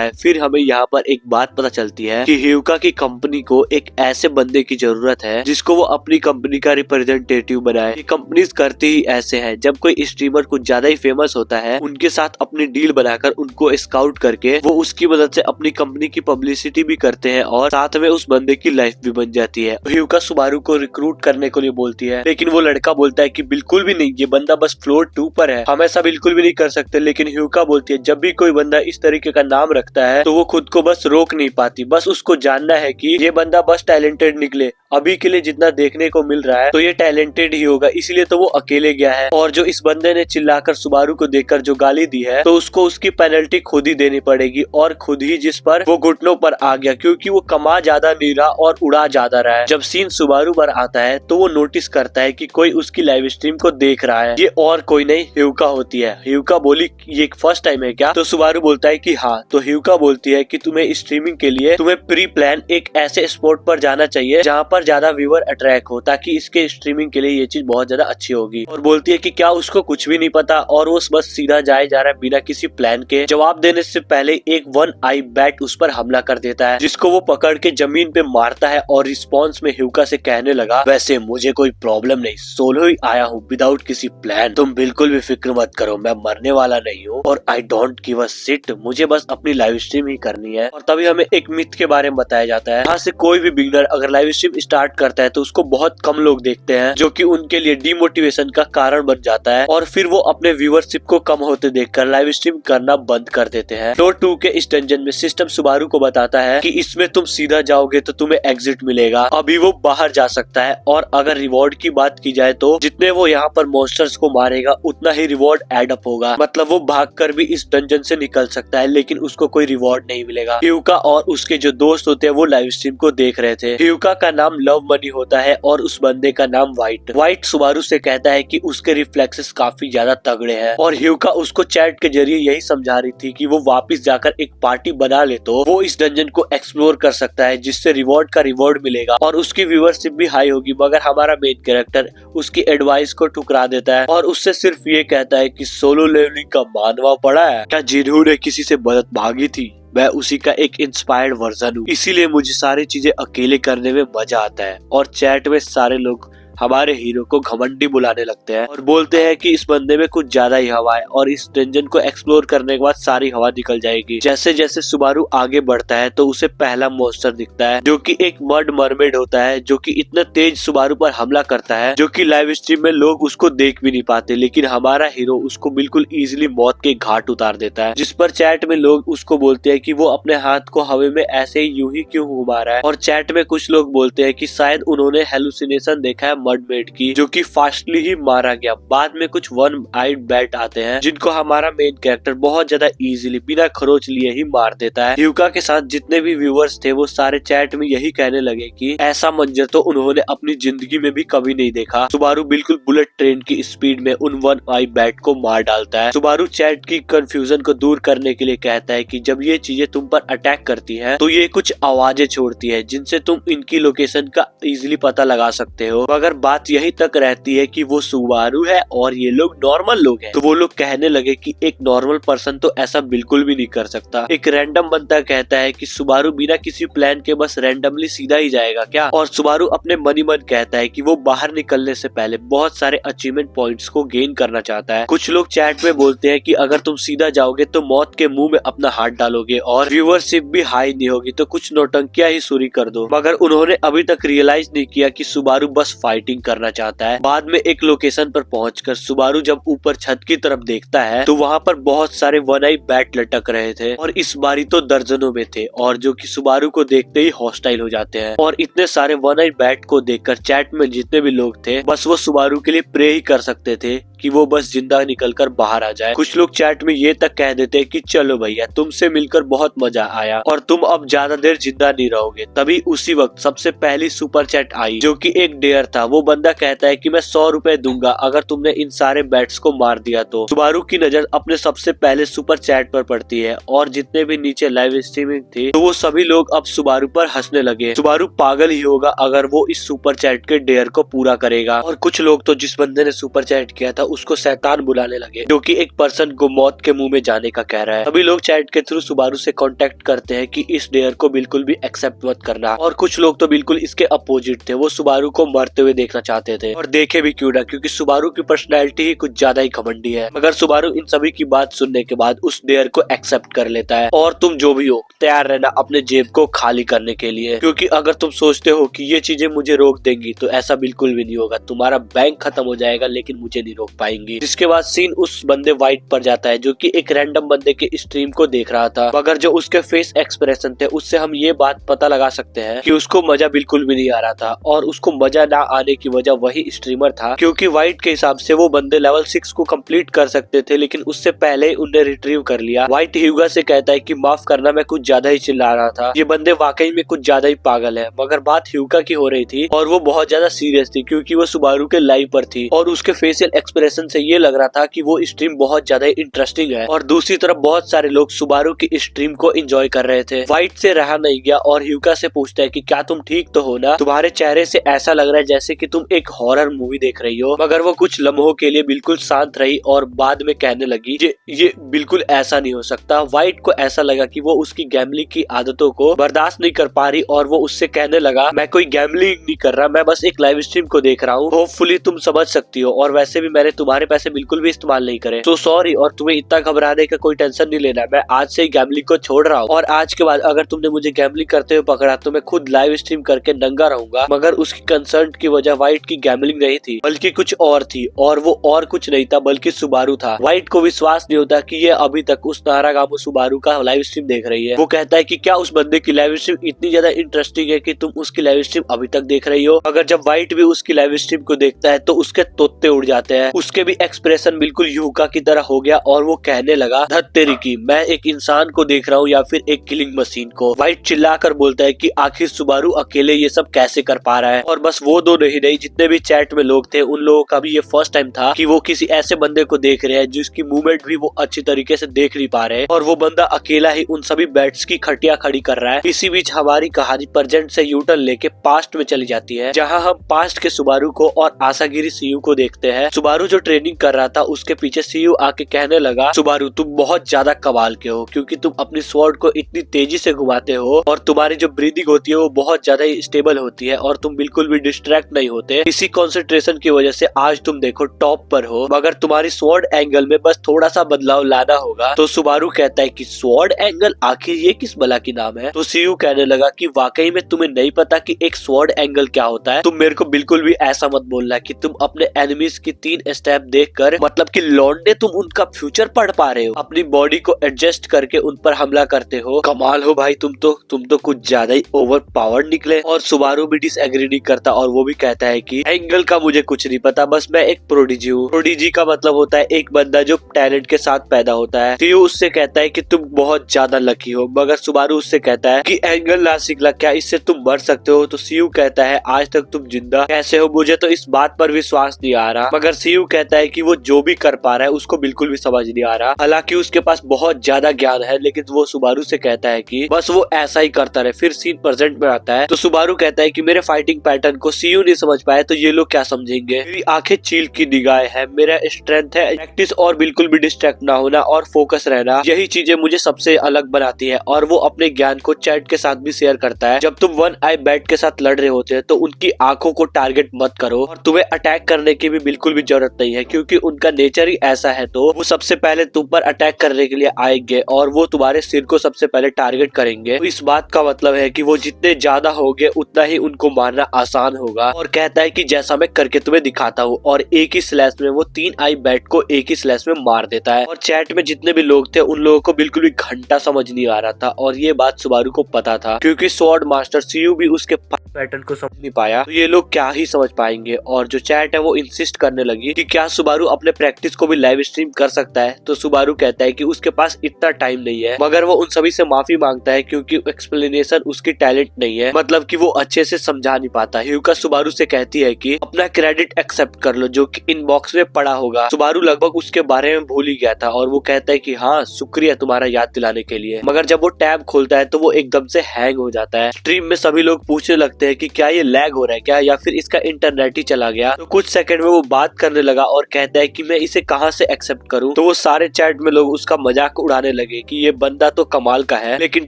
है। फिर हमें यहाँ पर एक बात पता चलती है कि यूका की कंपनी को एक ऐसे बंदे की जरूरत है जिसको वो अपनी कंपनी का रिप्रेजेंटेटिव बनाए। ये कंपनीज करती ही ऐसे है, जब कोई स्ट्रीमर कुछ ज्यादा ही फेमस होता है उनके साथ अपनी डील बनाकर उनको स्काउट करके वो उसकी मदद से अपनी कंपनी की पब्लिसिटी भी करते हैं और साथ में उस बंदे की लाइफ भी बन जाती है। यूका सुबारू को रिक्रूट करने के लिए बोलती है लेकिन वो लड़का बोलता है कि बिल्कुल भी नहीं, ये बंदा बस फ्लोर 2 पर है, हम ऐसा बिल्कुल भी नहीं कर सकते। लेकिन यूका बोलती है जब भी कोई बंदा इस तरीके का नाम रखता है तो वो खुद को बस रोक नहीं पाती, बस उसको जानना है कि ये बंदा बस टैलेंटेड निकले। अभी के लिए जितना देखने को मिल रहा है तो ये टैलेंटेड ही होगा, इसलिए तो वो अकेले गया है। और जो इस बंदे ने चिल्लाकर सुबारू को देखकर जो गाली दी है तो उसको उसकी पेनल्टी खुद ही देनी पड़ेगी और खुद ही जिस पर वो घुटनों पर आ गया क्योंकि वो कमा ज्यादा नहीं रहा और उड़ा ज्यादा रहा है। जब सीन सुबारू पर आता है तो वो नोटिस करता है कि कोई उसकी लाइव स्ट्रीम को देख रहा है, ये और कोई नहीं यूका होती है। यूका बोली ये फर्स्ट टाइम है क्या? तो सुबारू बोलता है कि हाँ। तो यूका बोलती है कि तुम्हें स्ट्रीमिंग के लिए तुम्हें प्री प्लान एक ऐसे स्पॉट पर जाना चाहिए जहाँ पर ज्यादा व्यूअर अट्रैक्ट हो ताकि इसके स्ट्रीमिंग के लिए ये चीज बहुत ज्यादा अच्छी होगी। और बोलती है कि क्या उसको कुछ भी नहीं पता और वो बस सीधा जाए जा रहा है बिना किसी प्लान के। जवाब देने से पहले एक वन आई बैट उस पर हमला कर देता है जिसको वो पकड़ के जमीन पे मारता है और रिस्पॉन्स में यूका से कहने लगा वैसे मुझे कोई प्रॉब्लम नहीं, सोलो ही आया हूँ विदाउट किसी प्लान, तुम बिल्कुल भी फिक्र मत करो, मैं मरने वाला नहीं हूँ और I don't give a shit, मुझे बस अपनी लाइव स्ट्रीम ही करनी है। और तभी हमें एक मिथ के बारे में बताया जाता है, यहाँ से कोई भी बिगनर अगर लाइव स्ट्रीम स्टार्ट करता है तो उसको बहुत कम लोग देखते हैं जो कि उनके लिए डिमोटिवेशन का कारण बन जाता है और फिर वो अपने व्यूअरशिप को कम होते देखकर लाइव स्ट्रीम करना बंद कर देते हैं। फ्लोर 2 के इस डंजन में सिस्टम सुबारू को बताता है कि इसमें तुम सीधा जाओगे तो तुम्हें एग्जिट मिलेगा, अभी वो बाहर जा सकता है। और अगर रिवॉर्ड की बात की जाए तो जितने वो यहाँ पर मॉन्स्टर्स को मारेगा उतना ही रिवॉर्ड एड अप होगा, मतलब वो भागकर भी इस डंजन से निकल सकता है लेकिन उसको कोई रिवॉर्ड नहीं मिलेगा। यूका और उसके जो दोस्त होते हैं वो लाइव स्ट्रीम को देख रहे थे। यूका का नाम लव मनी होता है और उस बंदे का नाम व्हाइट सुबारू से कहता है कि उसके रिफ्लेक्सेस काफी ज्यादा तगड़े हैं और यूका उसको चैट के जरिए यही समझा रही थी कि वो वापस जाकर एक पार्टी बना ले तो वो इस डंजन को एक्सप्लोर कर सकता है जिससे रिवॉर्ड का रिवॉर्ड मिलेगा और उसकी व्यूअरशिप भी हाई होगी। मगर हमारा मेन कैरेक्टर उसकी एडवाइस को ठुकरा देता है और उससे सिर्फ ये कहता है कि सोलो लेवलिंग का मानवा पड़ा है क्या, जिन्होंने किसी से मदद मांगी थी मैं उसी का एक इंस्पायर्ड वर्जन हूँ, इसीलिए मुझे सारी चीजें अकेले करने में मजा आता है। और चैट में सारे लोग हमारे हीरो को घमंडी बुलाने लगते हैं और बोलते हैं कि इस बंदे में कुछ ज्यादा ही हवा है और इस डंजन को एक्सप्लोर करने के बाद सारी हवा निकल जाएगी। जैसे जैसे सुबारू आगे बढ़ता है तो उसे पहला मॉन्स्टर दिखता है जो कि एक मड मरमेड होता है जो कि इतना तेज सुबारू पर हमला करता है जो कि लाइव स्ट्रीम में लोग उसको देख भी नहीं पाते, लेकिन हमारा हीरो उसको बिल्कुल इजीली मौत के घाट उतार देता है। जिस पर चैट में लोग उसको बोलते हैं कि वो अपने हाथ को हवा में ऐसे ही यूं ही क्यों घुमा रहा है। और चैट में कुछ लोग बोलते हैं कि शायद उन्होंने हेलुसिनेशन देखा है मडमेड की, जो कि फास्टली ही मारा गया। बाद में कुछ वन आइड बैट आते हैं जिनको हमारा मेन कैरेक्टर बहुत ज्यादा इजीली बिना खरोच लिए ही मार देता है। ह्यूका के साथ जितने भी व्यूअर्स थे वो सारे चैट में यही कहने लगे कि ऐसा मंजर तो उन्होंने अपनी जिंदगी में भी कभी नहीं देखा। सुबारू बिल्कुल बुलेट ट्रेन की स्पीड में उन वन आई बैट को मार डालता है। सुबारू चैट की कंफ्यूजन को दूर करने के लिए कहता है कि जब ये चीजें तुम पर अटैक करती हैं तो ये कुछ आवाजें छोड़ती है जिनसे तुम इनकी लोकेशन का इजीली पता लगा सकते हो। मगर बात यही तक रहती है कि वो सुबारू है और ये लोग नॉर्मल लोग हैं। तो वो लोग कहने लगे कि एक नॉर्मल पर्सन तो ऐसा बिल्कुल भी नहीं कर सकता। एक रैंडम बंदा कहता है कि सुबारू बिना किसी प्लान के बस रैंडमली सीधा ही जाएगा क्या? और सुबारू अपने मन ही मन कहता है कि वो बाहर निकलने से पहले बहुत सारे अचीवमेंट पॉइंट्स को गेन करना चाहता है। कुछ लोग चैट में बोलते हैं कि अगर तुम सीधा जाओगे तो मौत के मुंह में अपना हाथ डालोगे और व्यूअरशिप भी हाई नहीं होगी, तो कुछ नौटंकियां ही शुरू कर दो। मगर उन्होंने अभी तक रियलाइज नहीं किया कि सुबारू बस फाइटिंग करना चाहता है। बाद में एक लोकेशन पर पहुंचकर सुबारू जब ऊपर छत की तरफ देखता है तो वहाँ पर बहुत सारे वन आई बैट लटक रहे थे और इस बारी तो दर्जनों में थे, और जो कि सुबारू को देखते ही हॉस्टाइल हो जाते हैं। और इतने सारे वन आई बैट को देखकर चैट में जितने भी लोग थे बस वो सुबारू के लिए प्रे ही कर सकते थे कि वो बस जिंदा निकलकर बाहर आ जाए। कुछ लोग चैट में ये तक कह देते कि चलो भैया तुमसे मिलकर बहुत मजा आया और तुम अब ज्यादा देर जिंदा नहीं रहोगे। तभी उसी वक्त सबसे पहली सुपर चैट आई जो कि एक डेयर था। वो बंदा कहता है कि मैं 100 रुपए दूंगा अगर तुमने इन सारे बैट्स को मार दिया तो। सुबारू की नजर अपने सबसे पहले सुपर चैट पर पड़ती है और जितने भी नीचे लाइव स्ट्रीमिंग थी तो वो सभी लोग अब सुबारू पर हंसने लगे। सुबारू पागल ही होगा अगर वो इस सुपर चैट के डेयर को पूरा करेगा। और कुछ लोग तो जिस बंदे ने सुपर चैट किया था उसको शैतान बुलाने लगे, जो कि एक पर्सन को मौत के मुंह में जाने का कह रहा है। सभी लोग चैट के थ्रू सुबारू से कांटेक्ट करते हैं कि इस डेयर को बिल्कुल भी एक्सेप्ट मत करना। और कुछ लोग तो बिल्कुल इसके अपोजिट थे, वो सुबारू को मरते हुए देखना चाहते थे। और देखे भी क्यों ना, क्योंकि सुबारू की पर्सनैलिटी ही कुछ ज्यादा ही घमंडी है। मगर सुबारू इन सभी की बात सुनने के बाद उस डेयर को एक्सेप्ट कर लेता है। और तुम जो भी हो तैयार रहना अपने जेब को खाली करने के लिए, क्योंकि अगर तुम सोचते हो कि ये चीजें मुझे रोक देंगी तो ऐसा बिल्कुल भी नहीं होगा। तुम्हारा बैंक खत्म हो जाएगा लेकिन मुझे नहीं रोक पाएंगी। जिसके बाद सीन उस बंदे वाइट पर जाता है जो कि एक रैंडम बंदे के स्ट्रीम को देख रहा था। मगर जो उसके फेस एक्सप्रेशन थे उससे हम ये बात पता लगा सकते हैं कि उसको मजा बिल्कुल भी नहीं आ रहा था। और उसको मजा ना आने की वजह वही स्ट्रीमर था, क्योंकि वाइट के हिसाब से वो बंदे लेवल 6 को कंप्लीट कर सकते थे लेकिन उससे पहले ही उन्हें रिट्रीव कर लिया। वाइट ह्यूगा से कहता है कि माफ करना मैं कुछ ज्यादा ही चिल्ला रहा था, ये बंदे वाकई में कुछ ज्यादा ही पागल है। मगर बात ह्यूगा की हो रही थी और वो बहुत ज्यादा सीरियस थी क्योंकि वो सुबारू के लाइव पर थी और उसके फेशियल एक्सप्रेशन से ये लग रहा था कि वो स्ट्रीम बहुत ज्यादा इंटरेस्टिंग है। और दूसरी तरफ बहुत सारे लोग सुबारू की स्ट्रीम को एंजॉय कर रहे थे। वाइट से रहा नहीं गया और ह्यूका से पूछता है कि क्या तुम ठीक तो हो ना? तुम्हारे चेहरे से ऐसा लग रहा है जैसे कि तुम एक हॉरर मूवी देख रही हो। मगर वो कुछ लम्हों के लिए बिल्कुल शांत रही और बाद में कहने लगी ये बिल्कुल ऐसा नहीं हो सकता। वाइट को ऐसा लगा कि वो उसकी गैम्बलिंग की आदतों को बर्दाश्त नहीं कर पा रही और वो उससे कहने लगा मैं कोई गैम्बलिंग नहीं कर रहा, मैं बस एक लाइव स्ट्रीम को देख रहा हूँ, होपफुली तुम समझ सकती हो। और वैसे भी मैंने तुम्हारे पैसे बिल्कुल भी इस्तेमाल नहीं करे, तो सॉरी। और तुम्हें इतना घबराने का कोई टेंशन नहीं लेना, मैं आज से ही गैम्बलिंग को छोड़ रहा हूँ और आज के बाद अगर तुमने मुझे गैम्बलिंग करते हुए पकड़ा तो मैं खुद लाइव स्ट्रीम करके नंगा रहूंगा। मगर उसकी कंसर्न की वजह वाइट की गैम्बलिंग नहीं थी बल्कि कुछ और थी, और वो और कुछ नहीं था बल्कि सुबारू था। वाइट को विश्वास नहीं होता कि ये अभी तक उस नारागामो सुबारू का लाइव स्ट्रीम देख रही है। वो कहता है कि क्या उस बंदे की लाइव स्ट्रीम इतनी ज्यादा इंटरेस्टिंग है कि तुम उसकी लाइव स्ट्रीम अभी तक देख रही हो? अगर जब वाइट भी उसकी लाइव स्ट्रीम को देखता है तो उसके तोते उड़ जाते हैं। उसके भी एक्सप्रेशन बिल्कुल ह्यूका की तरह हो गया और वो कहने लगा धत तेरी की, मैं एक इंसान को देख रहा हूँ या फिर एक किलिंग मशीन को। वाइट चिल्लाकर बोलता है कि आखिर सुबारू अकेले ये सब कैसे कर पा रहा है। और बस वो दो नहीं, जितने भी चैट में लोग थे उन लोगों का भी ये फर्स्ट टाइम था कि वो किसी ऐसे बंदे को देख रहे हैं जिसकी मूवमेंट भी वो अच्छी तरीके से देख नहीं पा रहे, और वो बंदा अकेला ही उन सभी बैट्स की खटिया खड़ी कर रहा है। इसी बीच हमारी कहानी प्रेजेंट से यूटर्न लेके पास्ट में चली जाती है, जहाँ हम पास्ट के सुबारू को और आसागिरी सीयू को देखते हैं। सुबारू जो ट्रेनिंग कर रहा था उसके पीछे सीयू आके कहने लगा सुबारू तुम बहुत ज्यादा कमाल के हो, क्योंकि तुम अपनी स्वॉर्ड को इतनी तेजी से घुमाते हो और तुम्हारी जो ब्रीदिंग होती है वो बहुत ज्यादा स्टेबल होती है और तुम बिल्कुल भी डिस्ट्रैक्ट नहीं होते। इसी कंसंट्रेशन की वजह से आज तुम देखो टॉप पर हो, मगर तुम्हारी स्वॉर्ड एंगल में बस थोड़ा सा बदलाव लाना होगा। तो सुबारू कहता है कि स्वॉर्ड एंगल, आखिर ये किस भला की नाम है? तो सीयू कहने लगा कि वाकई में तुम्हें नहीं पता कि एक स्वॉर्ड एंगल क्या होता है? तुम मेरे को बिल्कुल भी ऐसा मत बोलना कि तुम अपने एनिमीज की 3 स्टेप देखकर, मतलब कि लौंडे तुम उनका फ्यूचर पढ़ पा रहे हो, अपनी बॉडी को एडजस्ट करके उन पर हमला करते हो। कमाल हो भाई, तुम तो कुछ ज्यादा ही ओवर पावर्ड निकले। और सुबारू भी डिसएग्री नहीं करता और वो भी कहता है कि एंगल का मुझे कुछ नहीं पता, बस मैं एक प्रोडिजी हूँ। प्रोडिजी का मतलब होता है एक बंदा जो टैलेंट के साथ पैदा होता है। सीयू उससे कहता है कि तुम बहुत ज्यादा लकी हो, मगर सुबारू उससे कहता है कि एंगल नासिकला, क्या इससे तुम मर सकते हो? तो सीयू कहता है आज तक तुम जिंदा कैसे हो? मुझे तो इस बात पर विश्वास नहीं आ रहा। मगर सीयू कहता है कि वो जो भी कर पा रहा है उसको बिल्कुल भी समझ नहीं आ रहा, हालांकि उसके पास बहुत ज्यादा ज्ञान है, लेकिन वो सुबारू से कहता है कि बस वो ऐसा ही करता रहे। फिर सीन प्रेजेंट में आता है तो सुबारू कहता है कि मेरे फाइटिंग पैटर्न को सीयू नहीं समझ पाया तो ये लोग क्या समझेंगे? मेरी आंखें चील की निगाहें है, मेरा स्ट्रेंथ है प्रैक्टिस और बिल्कुल भी डिस्ट्रैक्ट ना होना और फोकस रहना, यही चीजें मुझे सबसे अलग बनाती है। और वो अपने ज्ञान को चैट के साथ भी शेयर करता है। जब तुम वन आई बैट के साथ लड़ रहे होते हैं तो उनकी आंखों को टारगेट मत करो और तुम्हें अटैक करने की भी बिल्कुल भी जरूरत नहीं है, क्योंकि उनका नेचर ही ऐसा है। तो वो सबसे पहले तुम पर अटैक करने के लिए आएंगे और वो तुम्हारे सिर को सबसे पहले टारगेट करेंगे। तो इस बात का मतलब है कि वो जितने ज्यादा होंगे उतना ही उनको मारना आसान होगा। और कहता है कि जैसा मैं करके तुम्हें दिखाता हूँ, और एक ही स्लैश में वो 3 आई बैट को एक ही स्लैश में मार देता है। और चैट में जितने भी लोग थे उन लोगों को बिल्कुल भी घंटा समझ नहीं आ रहा था, और ये बात सुबारू को पता था, क्योंकि स्वॉर्ड मास्टर सीयू भी उसके पैटर्न को समझ नहीं पाया। तो ये लोग क्या ही समझ पाएंगे। और जो चैट है वो इंसिस्ट करने लगी कि क्या सुबारू अपने प्रैक्टिस को भी लाइव स्ट्रीम कर सकता है? तो सुबारू कहता है कि उसके पास इतना टाइम नहीं है, मगर वो उन सभी से माफी मांगता है क्योंकि एक्सप्लेनेशन उसकी टैलेंट नहीं है, मतलब कि वो अच्छे से समझा नहीं पाता। ह्यूका सुबारू से कहती है कि अपना क्रेडिट एक्सेप्ट कर लो जो कि इनबॉक्स में पड़ा होगा। सुबारू लगभग उसके बारे में भूल ही गया था और वो कहता है कि हाँ शुक्रिया तुम्हारा याद दिलाने के लिए। मगर जब वो टैब खोलता है तो वो एकदम से हैंग हो जाता है। स्ट्रीम में सभी लोग पूछने लगते हैं कि क्या ये लैग हो रहा है क्या, या फिर इसका इंटरनेट ही चला गया। तो कुछ सेकंड में वो बात करने लगा और कहता है कि मैं इसे कहां से एक्सेप्ट करूं। तो वो सारे चैट में लोग उसका मजाक उड़ाने लगे कि ये बंदा तो कमाल का है, लेकिन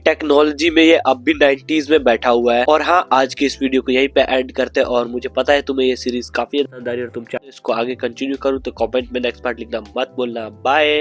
टेक्नोलॉजी में ये अब भी 90s में बैठा हुआ है। और हाँ, आज की इस वीडियो को यहीं पे एंड करते हैं। और मुझे पता है तुम्हें ये सीरीज काफी पसंद आ रही है और तुम चाहे इसको आगे कंटिन्यू करूं तो कमेंट में नेक्स्ट पार्ट लिखना मत बोलना। बाय।